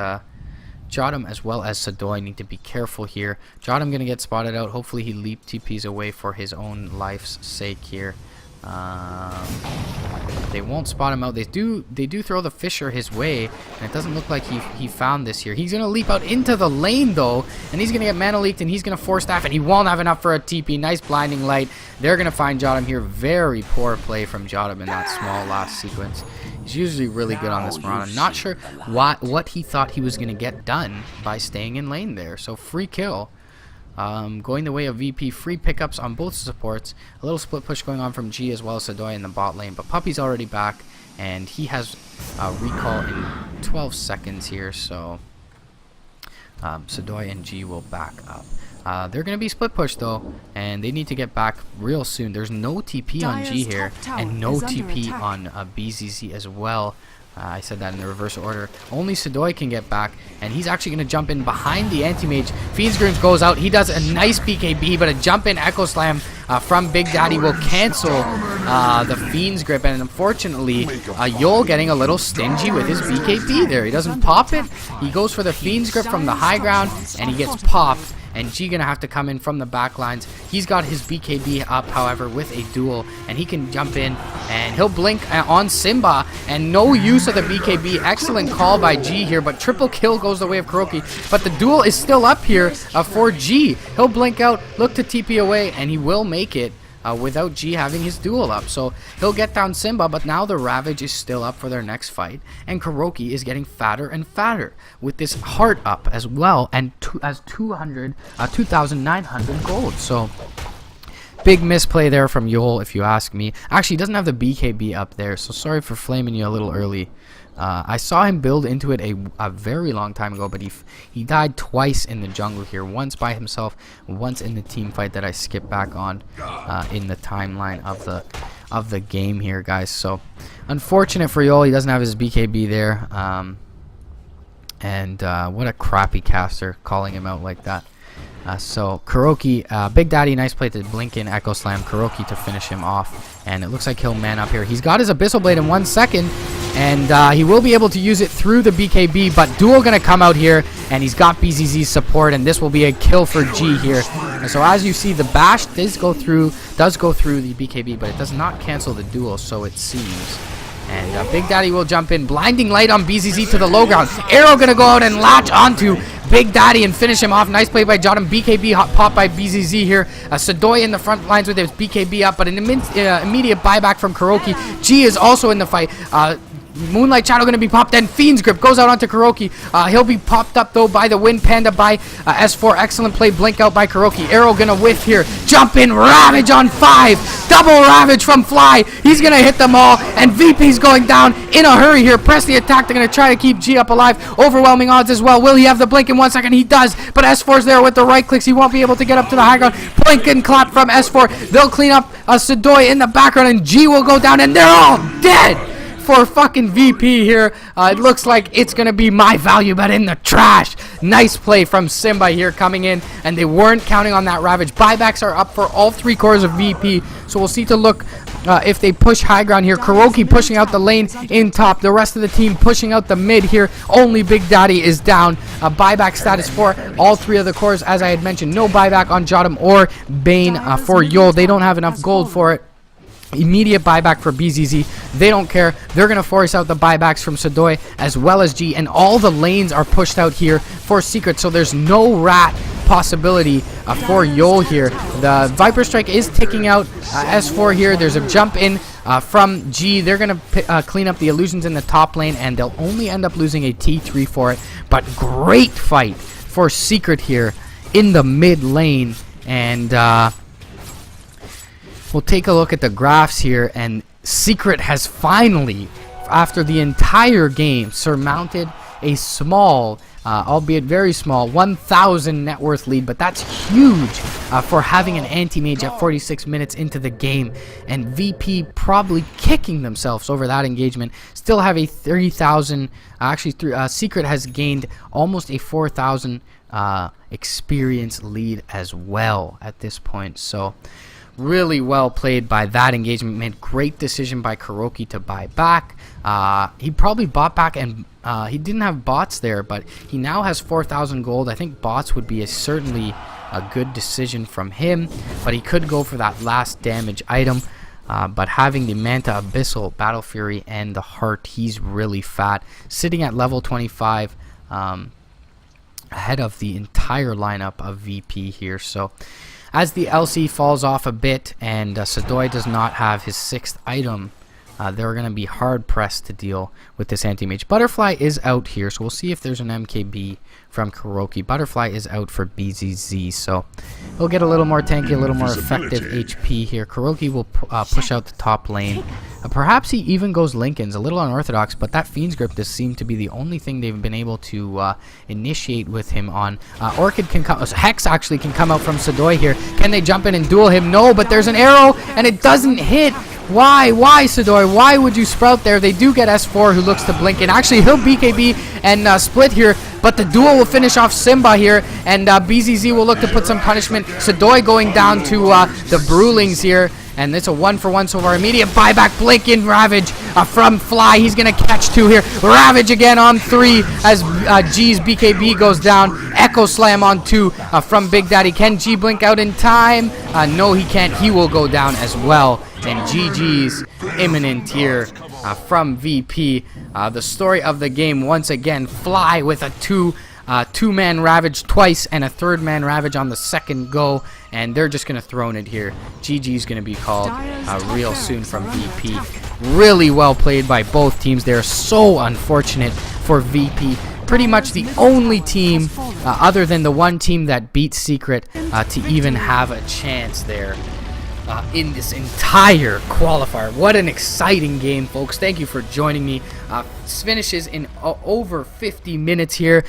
Sadoy need to be careful here. Jotum gonna get spotted out. Hopefully he leap TPs away for his own life's sake here. They won't spot him out. They do throw the Fisher his way, and it doesn't look like he found this here. He's gonna leap out into the lane though, and he's gonna get mana leaked, and he's gonna force staff, and he won't have enough for a TP. Nice blinding light. They're gonna find Jotum here. Very poor play from Jotum in that small last sequence. He's usually really good on this Mirana. I'm not sure what he thought he was gonna get done by staying in lane there. So free kill. Going the way of VP. Free pickups on both supports. A little split push going on from G as well as Sadoy in the bot lane. But Puppy's already back, and he has recall in 12 seconds here. So Sadoy and G will back up. They're going to be split push though, and they need to get back real soon. There's no TP on G here, and no TP on BZZ as well. I said that in the reverse order. Only Sadoy can get back, and he's actually going to jump in behind the anti-mage. Fiend's Grip goes out. He does a nice BKB, but a jump in Echo Slam from Big Daddy will cancel the Fiend's Grip, and unfortunately, Yul getting a little stingy with his BKB there. He doesn't pop it. He goes for the Fiend's Grip from the high ground, and he gets popped. And G gonna have to come in from the back lines. He's got his BKB up, however, with a duel, and he can jump in, and he'll blink on Simba, and no use of the BKB. Excellent call by G here, but triple kill goes the way of Kuroki. But the duel is still up here for G. He'll blink out, look to TP away, and he will make it without G having his duel up. So he'll get down Simba, but now the Ravage is still up for their next fight, and Kuroki is getting fatter and fatter with this heart up as well, and as 2,900 gold. So big misplay there from Yul, if you ask me. Actually, he doesn't have the BKB up there, so sorry for flaming you a little early. I saw him build into it a very long time ago, but he died twice in the jungle here. Once by himself, once in the team fight that I skipped back on in the timeline of the game here, guys. So unfortunate for Yul, he doesn't have his BKB there. And what a crappy caster calling him out like that. So Kuroki, Big Daddy, nice play to blink in Echo Slam. Kuroki to finish him off, and it looks like he'll man up here. He's got his Abyssal Blade in 1 second, and he will be able to use it through the BKB, but Duel gonna come out here, and he's got BZZ's support, and this will be a kill for G here. And so as you see, the bash does go through the BKB, but it does not cancel the duel, so it seems. And Big Daddy will jump in. Blinding light on BZZ to the low ground. Arrow gonna go out and latch onto Big Daddy and finish him off. Nice play by Jotum. BKB hot pop by BZZ here. Sadoy in the front lines with his BKB up, but an immediate buyback from Kuroki. G is also in the fight. Moonlight Shadow going to be popped, and Fiend's Grip goes out onto Kuroki. He'll be popped up though by the Wind Panda by S4. Excellent play, blink out by Kuroki. Arrow going to whiff here. Jump in, Ravage on 5. Double Ravage from Fly. He's going to hit them all, and VP's going down in a hurry here. Press the attack. They're going to try to keep G up alive. Overwhelming odds as well. Will he have the blink in 1 second? He does, but S4's there with the right clicks. He won't be able to get up to the high ground. Blink and clap from S4. They'll clean up Sadoy in the background, and G will go down, and they're all dead. For fucking VP here. It looks like it's going to be my value bet in the trash. Nice play from Simba here coming in, and they weren't counting on that Ravage. Buybacks are up for all 3 cores of VP, so we'll see to look if they push high ground here. Kuroki pushing out the lane in top. The rest of the team pushing out the mid here. Only Big Daddy is down. Buyback status for all 3 of the cores. As I had mentioned, no buyback on Jotum or Bane for Yul. They don't have enough gold for it. Immediate buyback for BZZ. They don't care. They're going to force out the buybacks from Sadoy as well as G, and all the lanes are pushed out here for Secret, so there's no rat possibility for Yul here. The Viper Strike is ticking out S4 here. There's a jump in from G. They're going to clean up the illusions in the top lane, and they'll only end up losing a T3 for it, but great fight for Secret here in the mid lane. And we'll take a look at the graphs here, and Secret has finally, after the entire game, surmounted a small, albeit very small, 1,000 net worth lead, but that's huge for having an anti-mage at 46 minutes into the game, and VP probably kicking themselves over that engagement. Still have a 3,000, Secret has gained almost a 4,000 experience lead as well at this point, so really well played by that engagement. Made great decision by Kuroki to buy back. He probably bought back, and he didn't have bots there, but he now has 4,000 gold. I think bots would be certainly a good decision from him, but he could go for that last damage item. But having the Manta Abyssal, Battle Fury, and the Heart, he's really fat. Sitting at level 25, ahead of the entire lineup of VP here. So as the LC falls off a bit and Sadoi does not have his 6th item, they're going to be hard pressed to deal with this anti-mage. Butterfly is out here, so we'll see if there's an MKB from Kuroki. Butterfly is out for BZZ, so he'll get a little more tanky, a little more effective HP here. Kuroki will push out the top lane. Perhaps he even goes Linken's, a little unorthodox, but that Fiend's Grip does seem to be the only thing they've been able to initiate with him on. Orchid can come, Hex actually can come out from Sadoi here. Can they jump in and duel him? No, but there's an arrow, and it doesn't hit. Why, Sadoi? Why would you sprout there? They do get S4, who looks to blink, and actually he'll BKB and split here, but the duel will finish off Simba here, and BZZ will look to put some punishment. Sadoi going down to the Brewlings here, and it's a 1-for-1 so far. Immediate buyback, blink in Ravage from Fly. He's going to catch 2 here. Ravage again on 3 as G's BKB goes down. Echo Slam on 2 from Big Daddy. Can G blink out in time? No, he can't. He will go down as well. And GG's imminent here from VP. The story of the game once again, Fly with a two-man Ravage twice and a 3rd-man Ravage on the 2nd go, and they're just going to throw it here. GG's going to be called real soon from VP. Really well played by both teams. They're so unfortunate for VP. Pretty much the only team, other than the one team that beat Secret, to even have a chance there. In this entire qualifier. What an exciting game, folks. Thank you for joining me. Finishes in over 50 minutes here.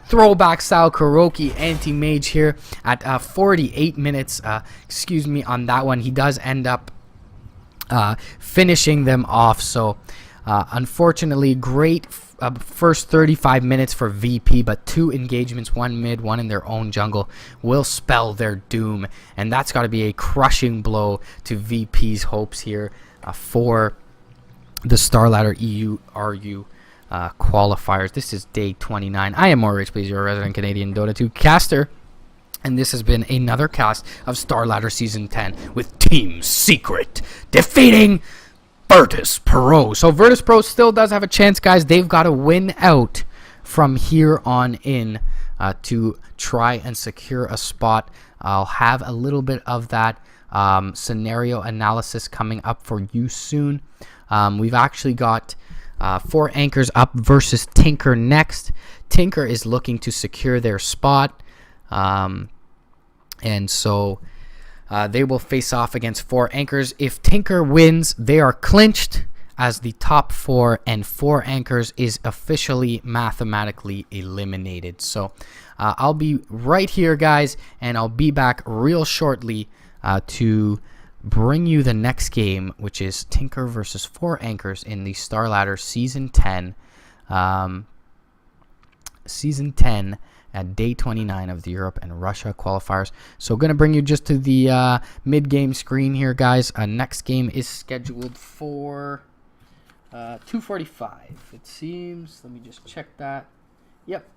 Throwback style Kuroki anti-mage here at 48 minutes. Excuse me on that one. He does end up finishing them off. So unfortunately, great first 35 minutes for VP, but 2 engagements, 1 mid, 1 in their own jungle, will spell their doom, and that's got to be a crushing blow to VP's hopes here for the Starladder EURU qualifiers. This is day 29. I am Rich, please, your resident Canadian Dota 2 caster, and this has been another cast of Starladder Season 10 with Team Secret defeating Virtus.Pro. So Virtus.Pro still does have a chance, guys. They've got to win out from here on in to try and secure a spot. I'll have a little bit of that scenario analysis coming up for you soon. We've actually got 4 anchors up versus Tinker next. Tinker is looking to secure their spot, and so they will face off against 4 anchors. If Tinker wins, they are clinched as the top 4, and 4 anchors is officially mathematically eliminated. So I'll be right here, guys, and I'll be back real shortly to bring you the next game, which is Tinker versus 4 anchors in the Starladder Season 10. Season 10 at day 29 of the Europe and Russia qualifiers. So going to bring you just to the mid-game screen here, guys. Next game is scheduled for 2:45. It seems. Let me just check that. Yep.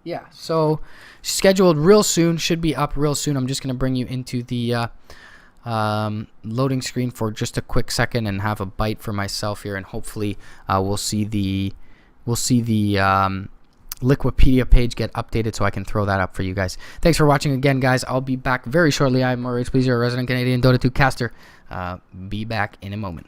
Yeah, so scheduled real soon. Should be up real soon. I'm just going to bring you into the loading screen for just a quick second and have a bite for myself here, and hopefully we'll see the Liquipedia page get updated so I can throw that up for you guys. Thanks for watching again, guys. I'll be back very shortly. I'm Rich, please, your resident Canadian Dota 2 caster. Be back in a moment.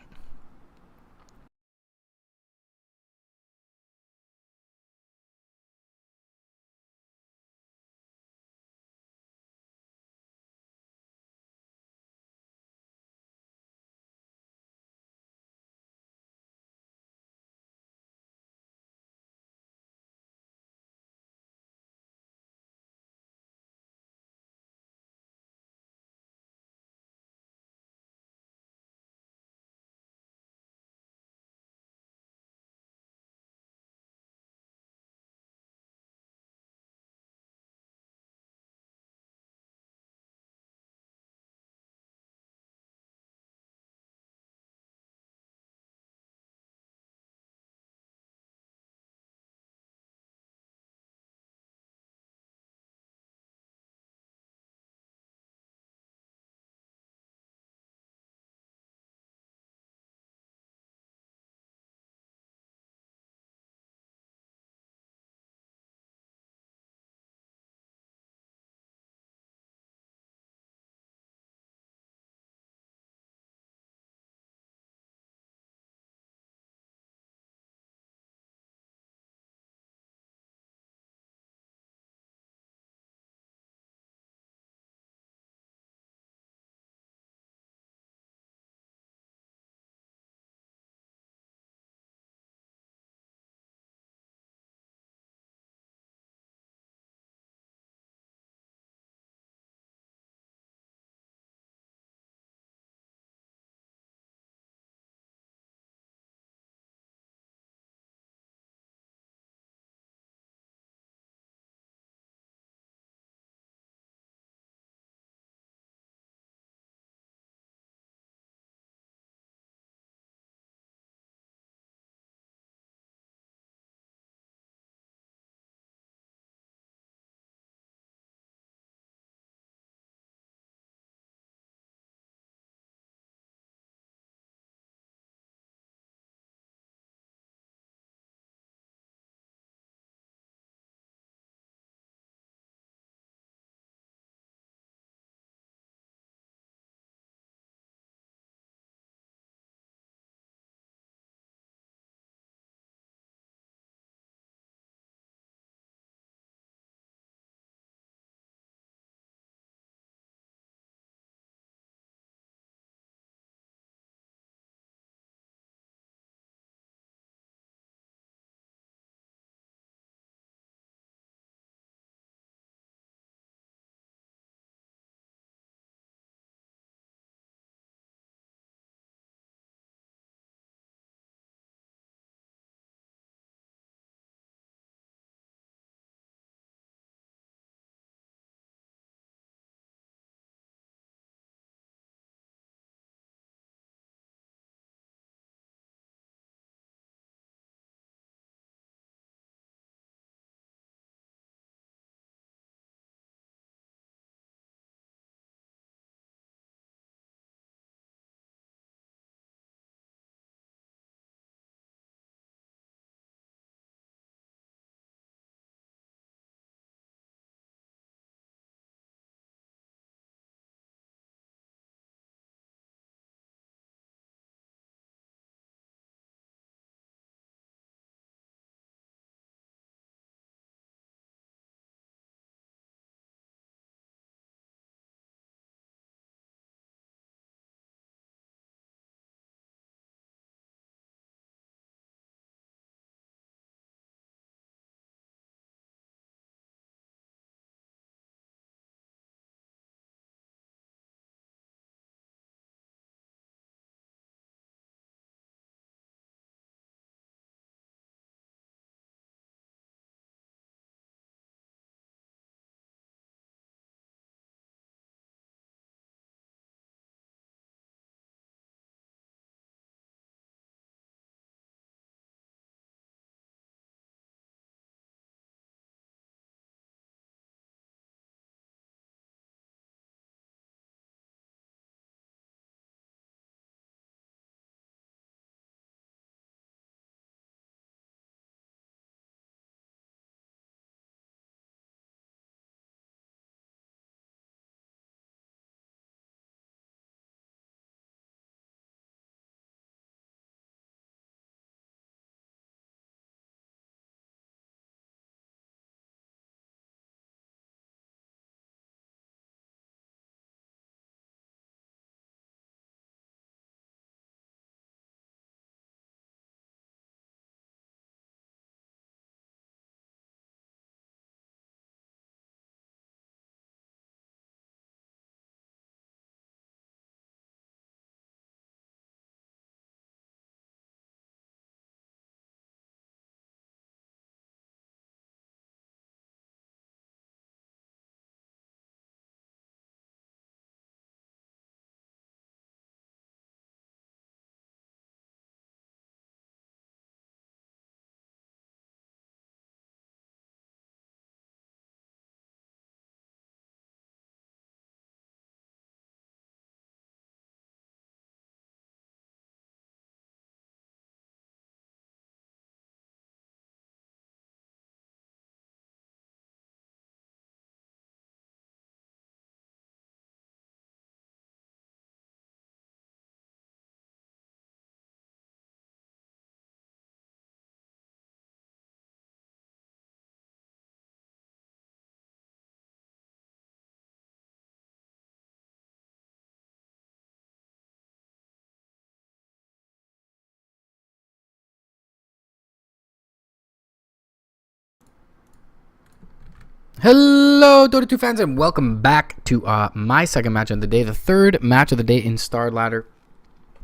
Hello, Dota 2 fans, and welcome back to my second match of the day, the third match of the day in Starladder.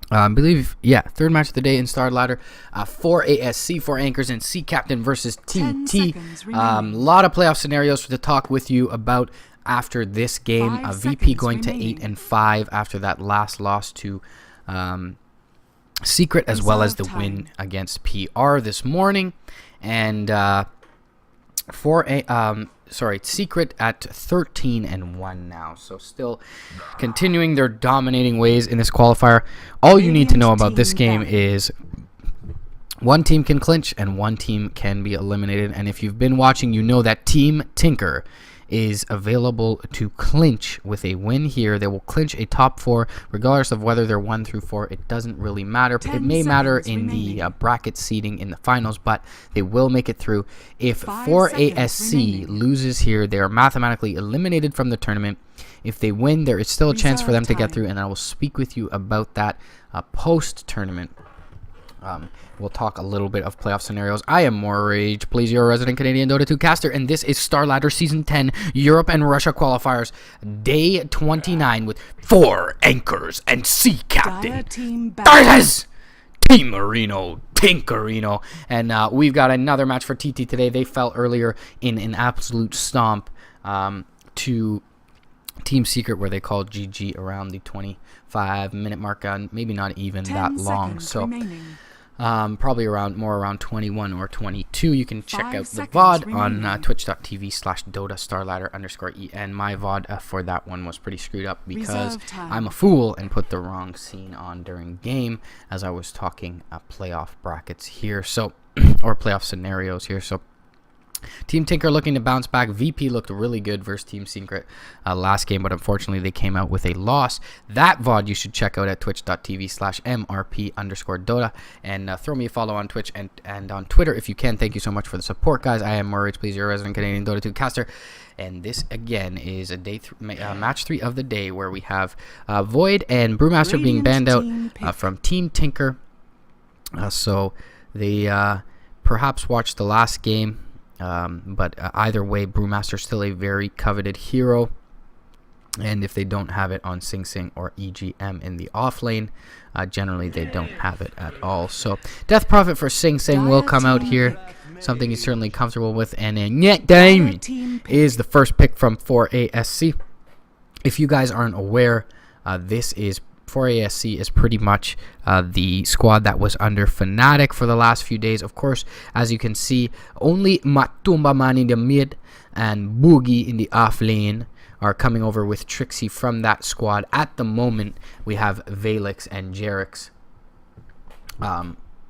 Third match of the day in Starladder. 4 ASC, 4 anchors, and C captain versus TT. Lot of playoff scenarios to talk with you about after this game. VP going to 8-5 after that last loss to Secret, as well as the win against PR this morning, and Secret at 13-1 now, so still continuing their dominating ways in this qualifier. All you need to know about this game is one team can clinch and one team can be eliminated, and if you've been watching, you know that Team Tinker is available to clinch with a win here. They will clinch a top 4 regardless of whether they're 1 through 4. It doesn't really matter. It may matter in the bracket seeding in the finals, but they will make it through. If 4 ASC loses here, they are mathematically eliminated from the tournament. If they win, there is still a chance for them to get through, and I will speak with you about that post-tournament. We'll talk a little bit of playoff scenarios. I am More Rage, please, your resident Canadian Dota 2 caster, and this is Starladder Season 10 Europe and Russia Qualifiers, Day 29 with 4 anchors and C captain. Darkness! Team Marino, Tinkerino. And we've got another match for TT today. They fell earlier in an absolute stomp to Team Secret, where they called GG around the 25-minute mark, maybe not even that long. So probably around 21 or 22. You can check out the VOD on twitch.tv/Dota Starladder_EN. My VOD for that one was pretty screwed up because I'm a fool and put the wrong scene on during game as I was talking playoff brackets here, so or playoff scenarios here. So Team Tinker looking to bounce back. VP looked really good versus Team Secret last game, but unfortunately they came out with a loss. That VOD you should check out at twitch.tv/MRP_Dota, and throw me a follow on Twitch and on Twitter if you can. Thank you so much for the support, guys. I am More Rage, please, your resident Canadian Dota 2 caster, and this again is a match 3 of the day, where we have Void and Brewmaster being banned out from Team Tinker. So they perhaps watched the last game. But either way, Brewmaster still a very coveted hero, and if they don't have it on Sing Sing or EGM in the off lane, generally they don't have it at all. So Death Prophet for Sing Sing will come out here, something he's certainly comfortable with, and then Net Diamond is the first pick from 4 ASC. If you guys aren't aware, this is 4 ASC is pretty much the squad that was under Fnatic for the last few days. Of course, as you can see, only Matumba Man in the mid and Boogie in the off lane are coming over with Trixie from that squad. At the moment, we have Valix and Jerix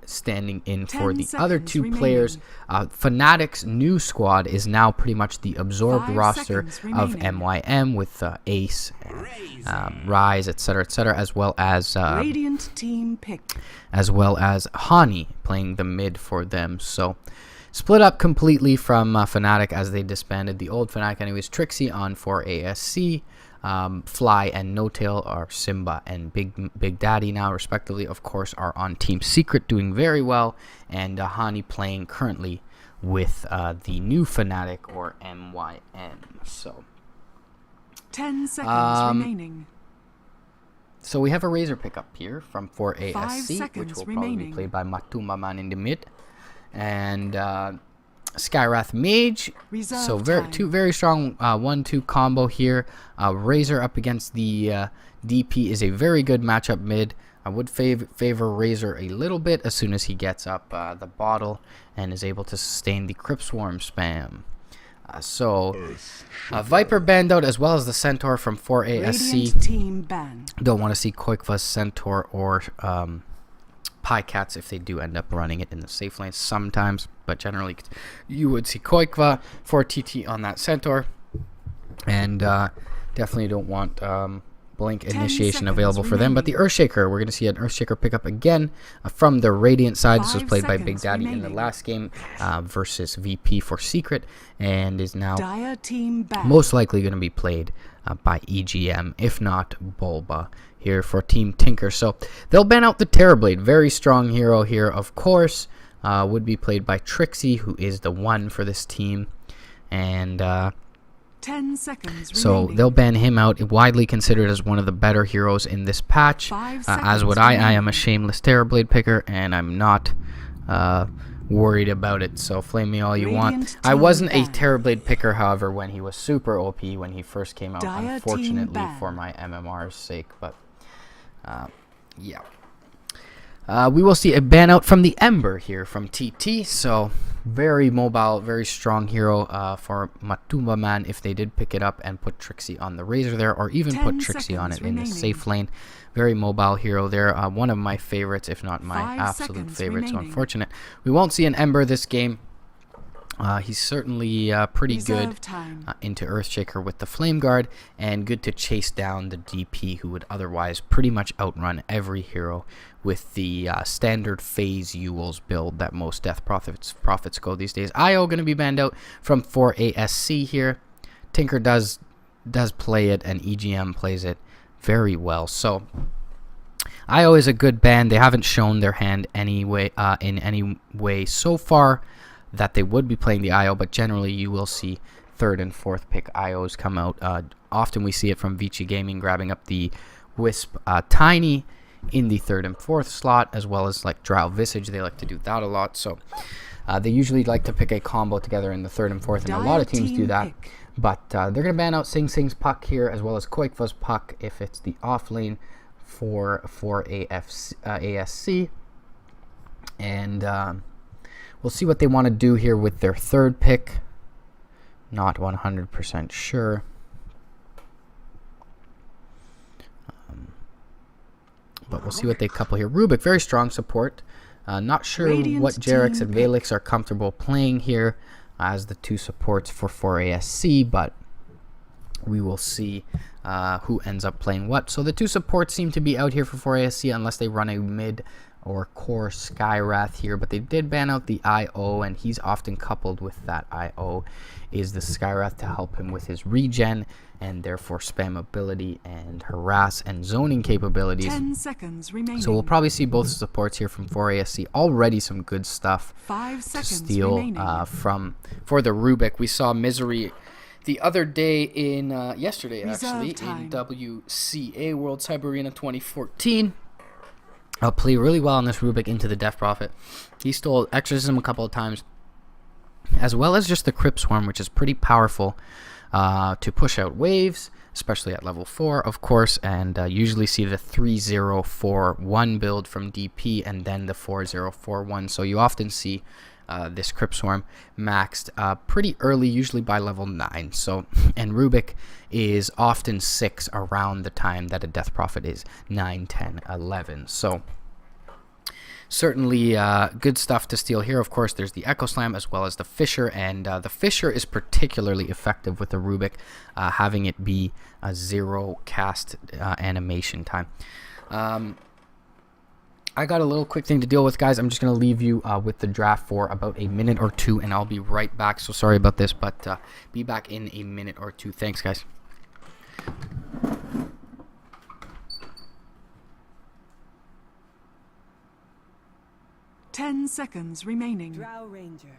standing in for the other 2 players. Fnatic's new squad is now pretty much the absorbed roster of MYM with Ace, Rise, etc., as well as Radiant team pick, as well as Hani playing the mid for them. So split up completely from Fnatic as they disbanded the old Fnatic. Anyways, Trixie on 4 ASC. Fly and No Tail are Simba and Big Daddy now, respectively. Of course, are on Team Secret, doing very well, and Hani playing currently with the new Fnatic or MYM. So 10 seconds remaining. So we have a Razor pickup here from 4 ASC, which will probably be played by Matumba Man in the mid, and Skywrath Mage. So two very strong 1-2 combo here. Razor up against the DP is a very good matchup mid. I would favor Razor a little bit as soon as he gets up the bottle and is able to sustain the Crypt Swarm spam. Viper banned out, as well as the Centaur from 4 ASC. Team ban. Don't want to see Koikva's Centaur or Pycats if they do end up running it in the safe lane sometimes, but generally you would see Koikva for TT on that Centaur, and definitely don't want Blink Initiation available for them. But the Earthshaker, we're going to see an Earthshaker pickup again from the Radiant side. This was played by Big Daddy in the last game versus VP for Secret, and is now most likely going to be played by EGM, if not Bulba, here for Team Tinker. So they'll ban out the Terrorblade, very strong hero here, of course. Would be played by Trixie, who is the 1 for this team, and 10 seconds So remaining. they'll ban him out, widely considered as one of the better heroes in this patch. 5 As would seconds I am a remaining. shameless Terrorblade picker, and I'm not worried about it. So flame me all you want. Radiant I team wasn't a ban. Terrorblade picker, however, when he was super OP when he first came out, Dire team unfortunately ban. for my MMR's sake. But yeah. We will see a ban out from the Ember here from TT. So very mobile, very strong hero for Matumba Man if they did pick it up and put Trixie on the Razor there, or even 10 put Trixie on it seconds in the remaining. safe lane. Very mobile hero there. One of my favorites, if not my 5 absolute seconds favorite. So remaining. unfortunate. We won't see an Ember this game. He's certainly pretty Reserve good time. into Earthshaker with the Flame Guard, and good to chase down the DP who would otherwise pretty much outrun every hero with the standard phase Ewell's build that most Death Prophets go these days. IO going to be banned out from 4ASC here. Tinker does play it, and EGM plays it very well. So IO is a good ban. They haven't shown their hand anyway in any way so far that they would be playing the IO, but generally you will see 3rd and 4th pick IOs come out. Often we see it from Vici Gaming grabbing up the Wisp Tiny in the 3rd and 4th slot, as well as like Drow Visage. They like to do that a lot. So they usually like to pick a combo together in the 3rd and 4th, and a lot of teams do that. Pick. But they're going to ban out Sing Sing's Puck here, as well as Koikva's Puck if it's the off lane for ASC. And we'll see what they want to do here with their 3rd pick. Not 100% sure. But we'll see what they couple here. Rubik, very strong support. Not sure Radiant what Jarex team and pick. Valix are comfortable playing here as the 2 supports for 4ASC, but we will see who ends up playing what. So the 2 supports seem to be out here for 4ASC unless they run a mid or core Skywrath here, but they did ban out the IO, and he's often coupled with that IO is the Skywrath to help him with his regen and therefore spam ability and harass and zoning capabilities. 10 seconds remaining. So we'll probably see both supports here from 4ASC. Already some good stuff 5 to seconds steal remaining. for the Rubik. We saw Misery the other day in yesterday Reserve actually time. in WCA World Cyber Arena 2014. I'll play really well on this Rubik into the Death Prophet. He stole Exorcism a couple of times, as well as just the Crypt Swarm, which is pretty powerful to push out waves, especially at level 4, of course, and usually see the 3041 build from DP and then the 4041. So you often see this Crypt Swarm maxed pretty early, usually by level 9. So, and Rubik is often 6 around the time that a Death Prophet is 9, 10, 11. So certainly good stuff to steal here. Of course, there's the Echo Slam as well as the Fissure, and the Fissure is particularly effective with the Rubik, having it be a 0 cast animation time. I got a little quick thing to deal with, guys. I'm just going to leave you with the draft for about a minute or 2, and I'll be right back. So sorry about this, but be back in a minute or 2. Thanks, guys. Ten seconds remaining. Drow Ranger.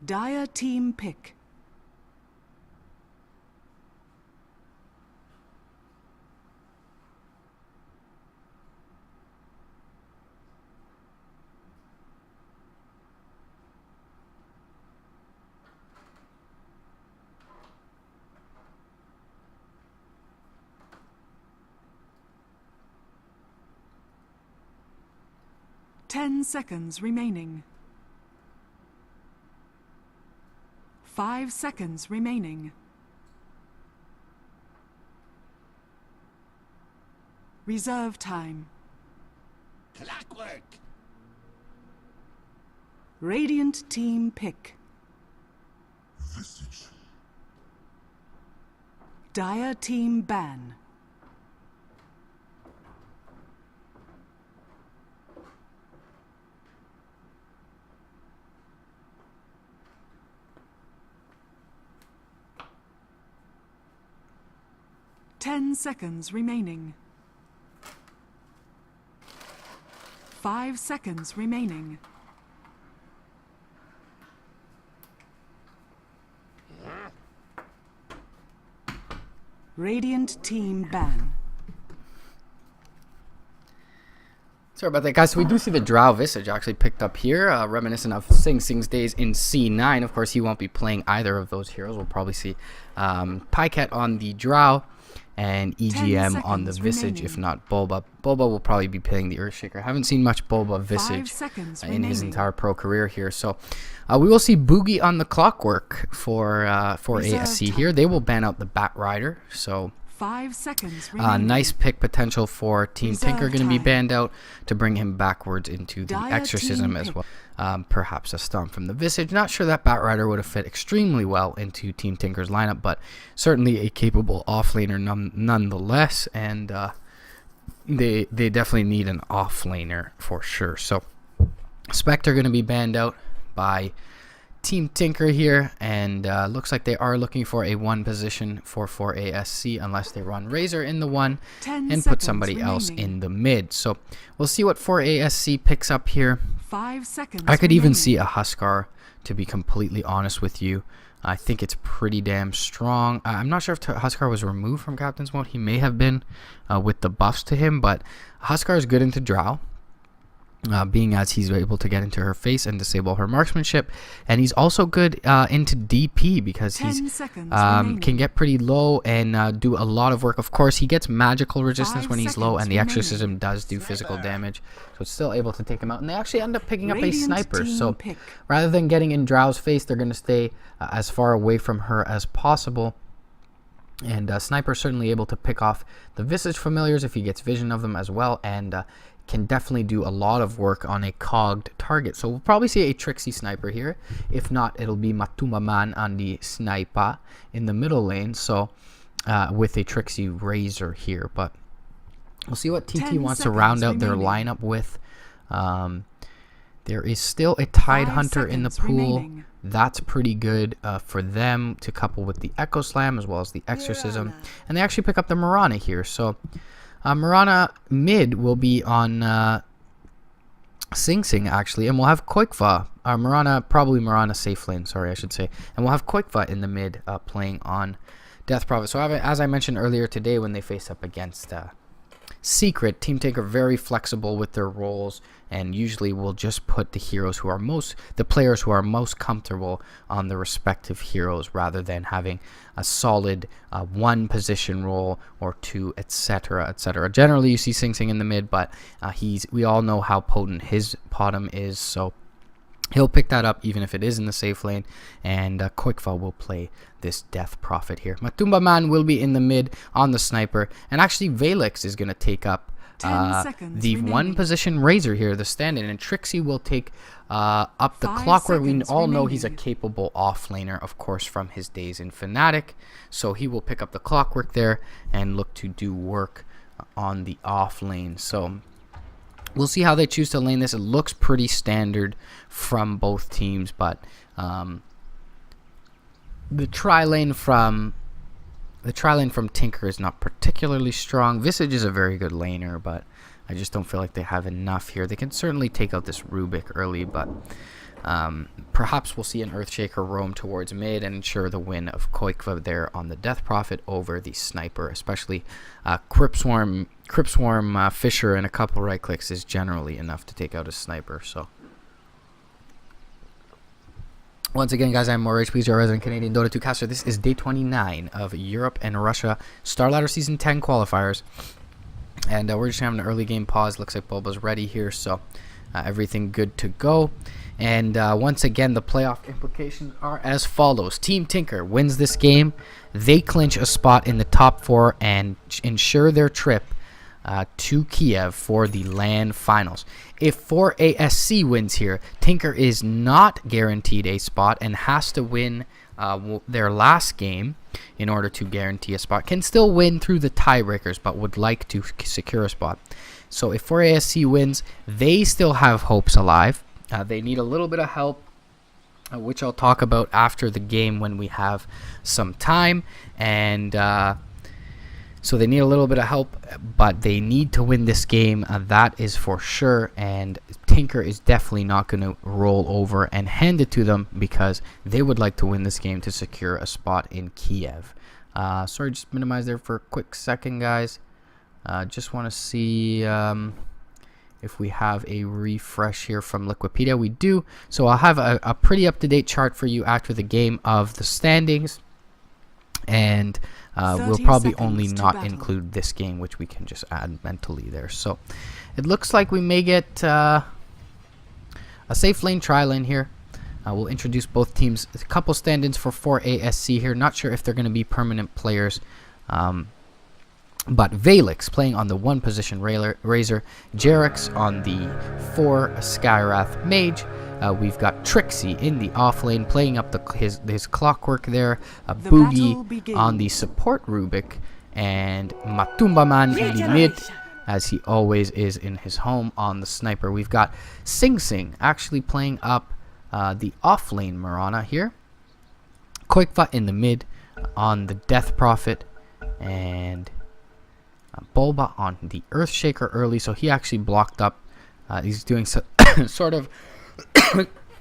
Dire team pick. Ten seconds remaining. 5 seconds remaining. Reserve time. Clockwork. Radiant team pick. Visage. Dire team ban. Ten seconds remaining. 5 seconds remaining. Radiant team ban. Sorry about that, guys. So we do see the Drow Visage actually picked up here, reminiscent of Sing Sing's days in C9. Of course, he won't be playing either of those heroes. We'll probably see Pycat on the Drow and EGM on the Visage, if not Bulba. Bulba will probably be playing the Earthshaker. I haven't seen much Bulba Visage in his entire pro career here. So we will see Boogie on the Clockwork for ASC here. They will ban out the Bat Rider. So 5 seconds remaining. nice pick potential for Team Reserve Tinker, going to be time. banned out to bring him backwards into the Dire Exorcism team as pick. well. Perhaps a Stomp from the Visage. Not sure that Bat Rider would have fit extremely well into Team Tinker's lineup, but certainly a capable offlaner nonetheless, and they definitely need an offlaner for sure. So Spectre going to be banned out by Team Tinker here, and looks like they are looking for a 1 position for ASC unless they run Razor in the 1 10 and put seconds somebody else remaining. in the mid. So we'll see what 4ASC picks up here. 5 seconds I could even remaining. see a Huskar, to be completely honest with you. I think it's pretty damn strong. I'm not sure if Huskar was removed from Captain's Mode. He may have been with the buffs to him, but Huskar is good into Drow. Being as he's able to get into her face and disable her marksmanship, and he's also good into DP because 10 he's seconds remaining. can get pretty low and do a lot of work. Of course, he gets magical resistance 5 when he's low, seconds and the remaining. Exorcism does do physical damage, so it's still able to take him out. And they actually end up picking up a Radiant sniper. team So pick. rather than getting in Drow's face, they're going to stay as far away from her as possible. And Sniper's certainly able to pick off the Visage familiars if he gets vision of them as well, and can definitely do a lot of work on a cogged target. So we'll probably see a Trixie Sniper here. If not, it'll be Matuma Man on the Sniper in the middle lane. So with a Trixie Razor here, but we'll see what TT 10 wants to seconds round out their remaining. lineup with. There is still a Tide 5 Hunter in the seconds pool. remaining. That's pretty good for them to couple with the Echo Slam as well as the Exorcism. And they actually pick up the Mirana here. So Mirana mid will be on Sing Sing actually. And we'll have Koikva. Probably Mirana safe lane, sorry I should say. And we'll have Koikva in the mid playing on Death Prophet. So as I mentioned earlier today when they face up against Secret, Team Tinker very flexible with their roles, and usually will just put the players who are most comfortable on the respective heroes rather than having a solid 1 position role or 2, etc., etc. Generally, you see Sing Sing in the mid, but we all know how potent his bottom is, so he'll pick that up even if it is in the safe lane, and Koikva will play this Death Prophet here. Matumba Man will be in the mid on the Sniper, and actually Valix is going to take up 10 seconds the remaining. 1 position Razor here, the stand-in, and Trixie will take up the 5 Clockwork. We seconds all know he's a remaining. capable offlaner, of course, from his days in Fnatic, so he will pick up the Clockwork there and look to do work on the off lane. So we'll see how they choose to lane this. It looks pretty standard from both teams, but the tri-lane from Tinker is not particularly strong. Visage is a very good laner, but I just don't feel like they have enough here. They can certainly take out this Rubik early, but perhaps we'll see an Earthshaker roam towards mid and ensure the win of Koikva there on the Death Prophet over the Sniper, especially Cryptswarm Fisher and a couple right clicks is generally enough to take out a Sniper. So once again, guys, I'm More Please, your resident Canadian Dota 2 caster. This is day 29 of Europe and Russia Starladder Season 10 qualifiers. And we're just having an early game pause. Looks like Bulba's ready here, so everything good to go. And once again, the playoff implications are as follows. Team Tinker wins this game. They clinch a spot in the top 4 and ensure their trip to Kiev for the LAN finals. If 4ASC wins here, Tinker is not guaranteed a spot and has to win their last game in order to guarantee a spot. Can still win through the tiebreakers, but would like to secure a spot. So if 4ASC wins, they still have hopes alive. They need a little bit of help, which I'll talk about after the game when we have some time. And so they need a little bit of help, but they need to win this game. That is for sure. And Tinker is definitely not going to roll over and hand it to them because they would like to win this game to secure a spot in Kiev. Sorry, just minimize there for a quick second, guys. Just want to see if we have a refresh here from Liquipedia. We do. So I'll have a pretty up-to-date chart for you after the game of the standings. And we'll probably only not include this game, which we can just add mentally there. So it looks like we may get a safe lane tri-lane here. We'll introduce both teams. A couple stand-ins for 4ASC here. Not sure if they're going to be permanent players. But Valix playing on the 1 position Razor. Jerix on the 4 Skyrath Mage. We've got Trixie in the off lane playing up his clockwork there. Boogie on the support Rubik. And Matumbaman in the mid, as he always is in his home on the sniper. We've got Sing Sing actually playing up the off lane Marana here. Quickva in the mid on the Death Prophet. And Bulba on the Earthshaker early, so he actually blocked up. He's doing sort of,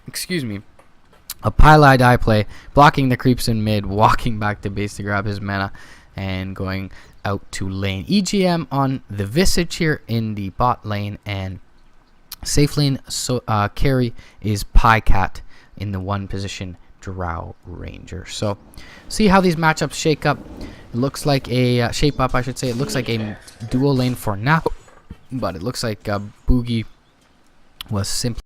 excuse me, a Pylai die play, blocking the creeps in mid, walking back to base to grab his mana, and going out to lane. EGM on the Visage here in the bot lane, and safe lane carry is Pycat in the 1 position Drow Ranger. So see how these matchups shake up. It looks like a shape up, I should say. It looks like a dual lane for now, but it looks like Boogie was simply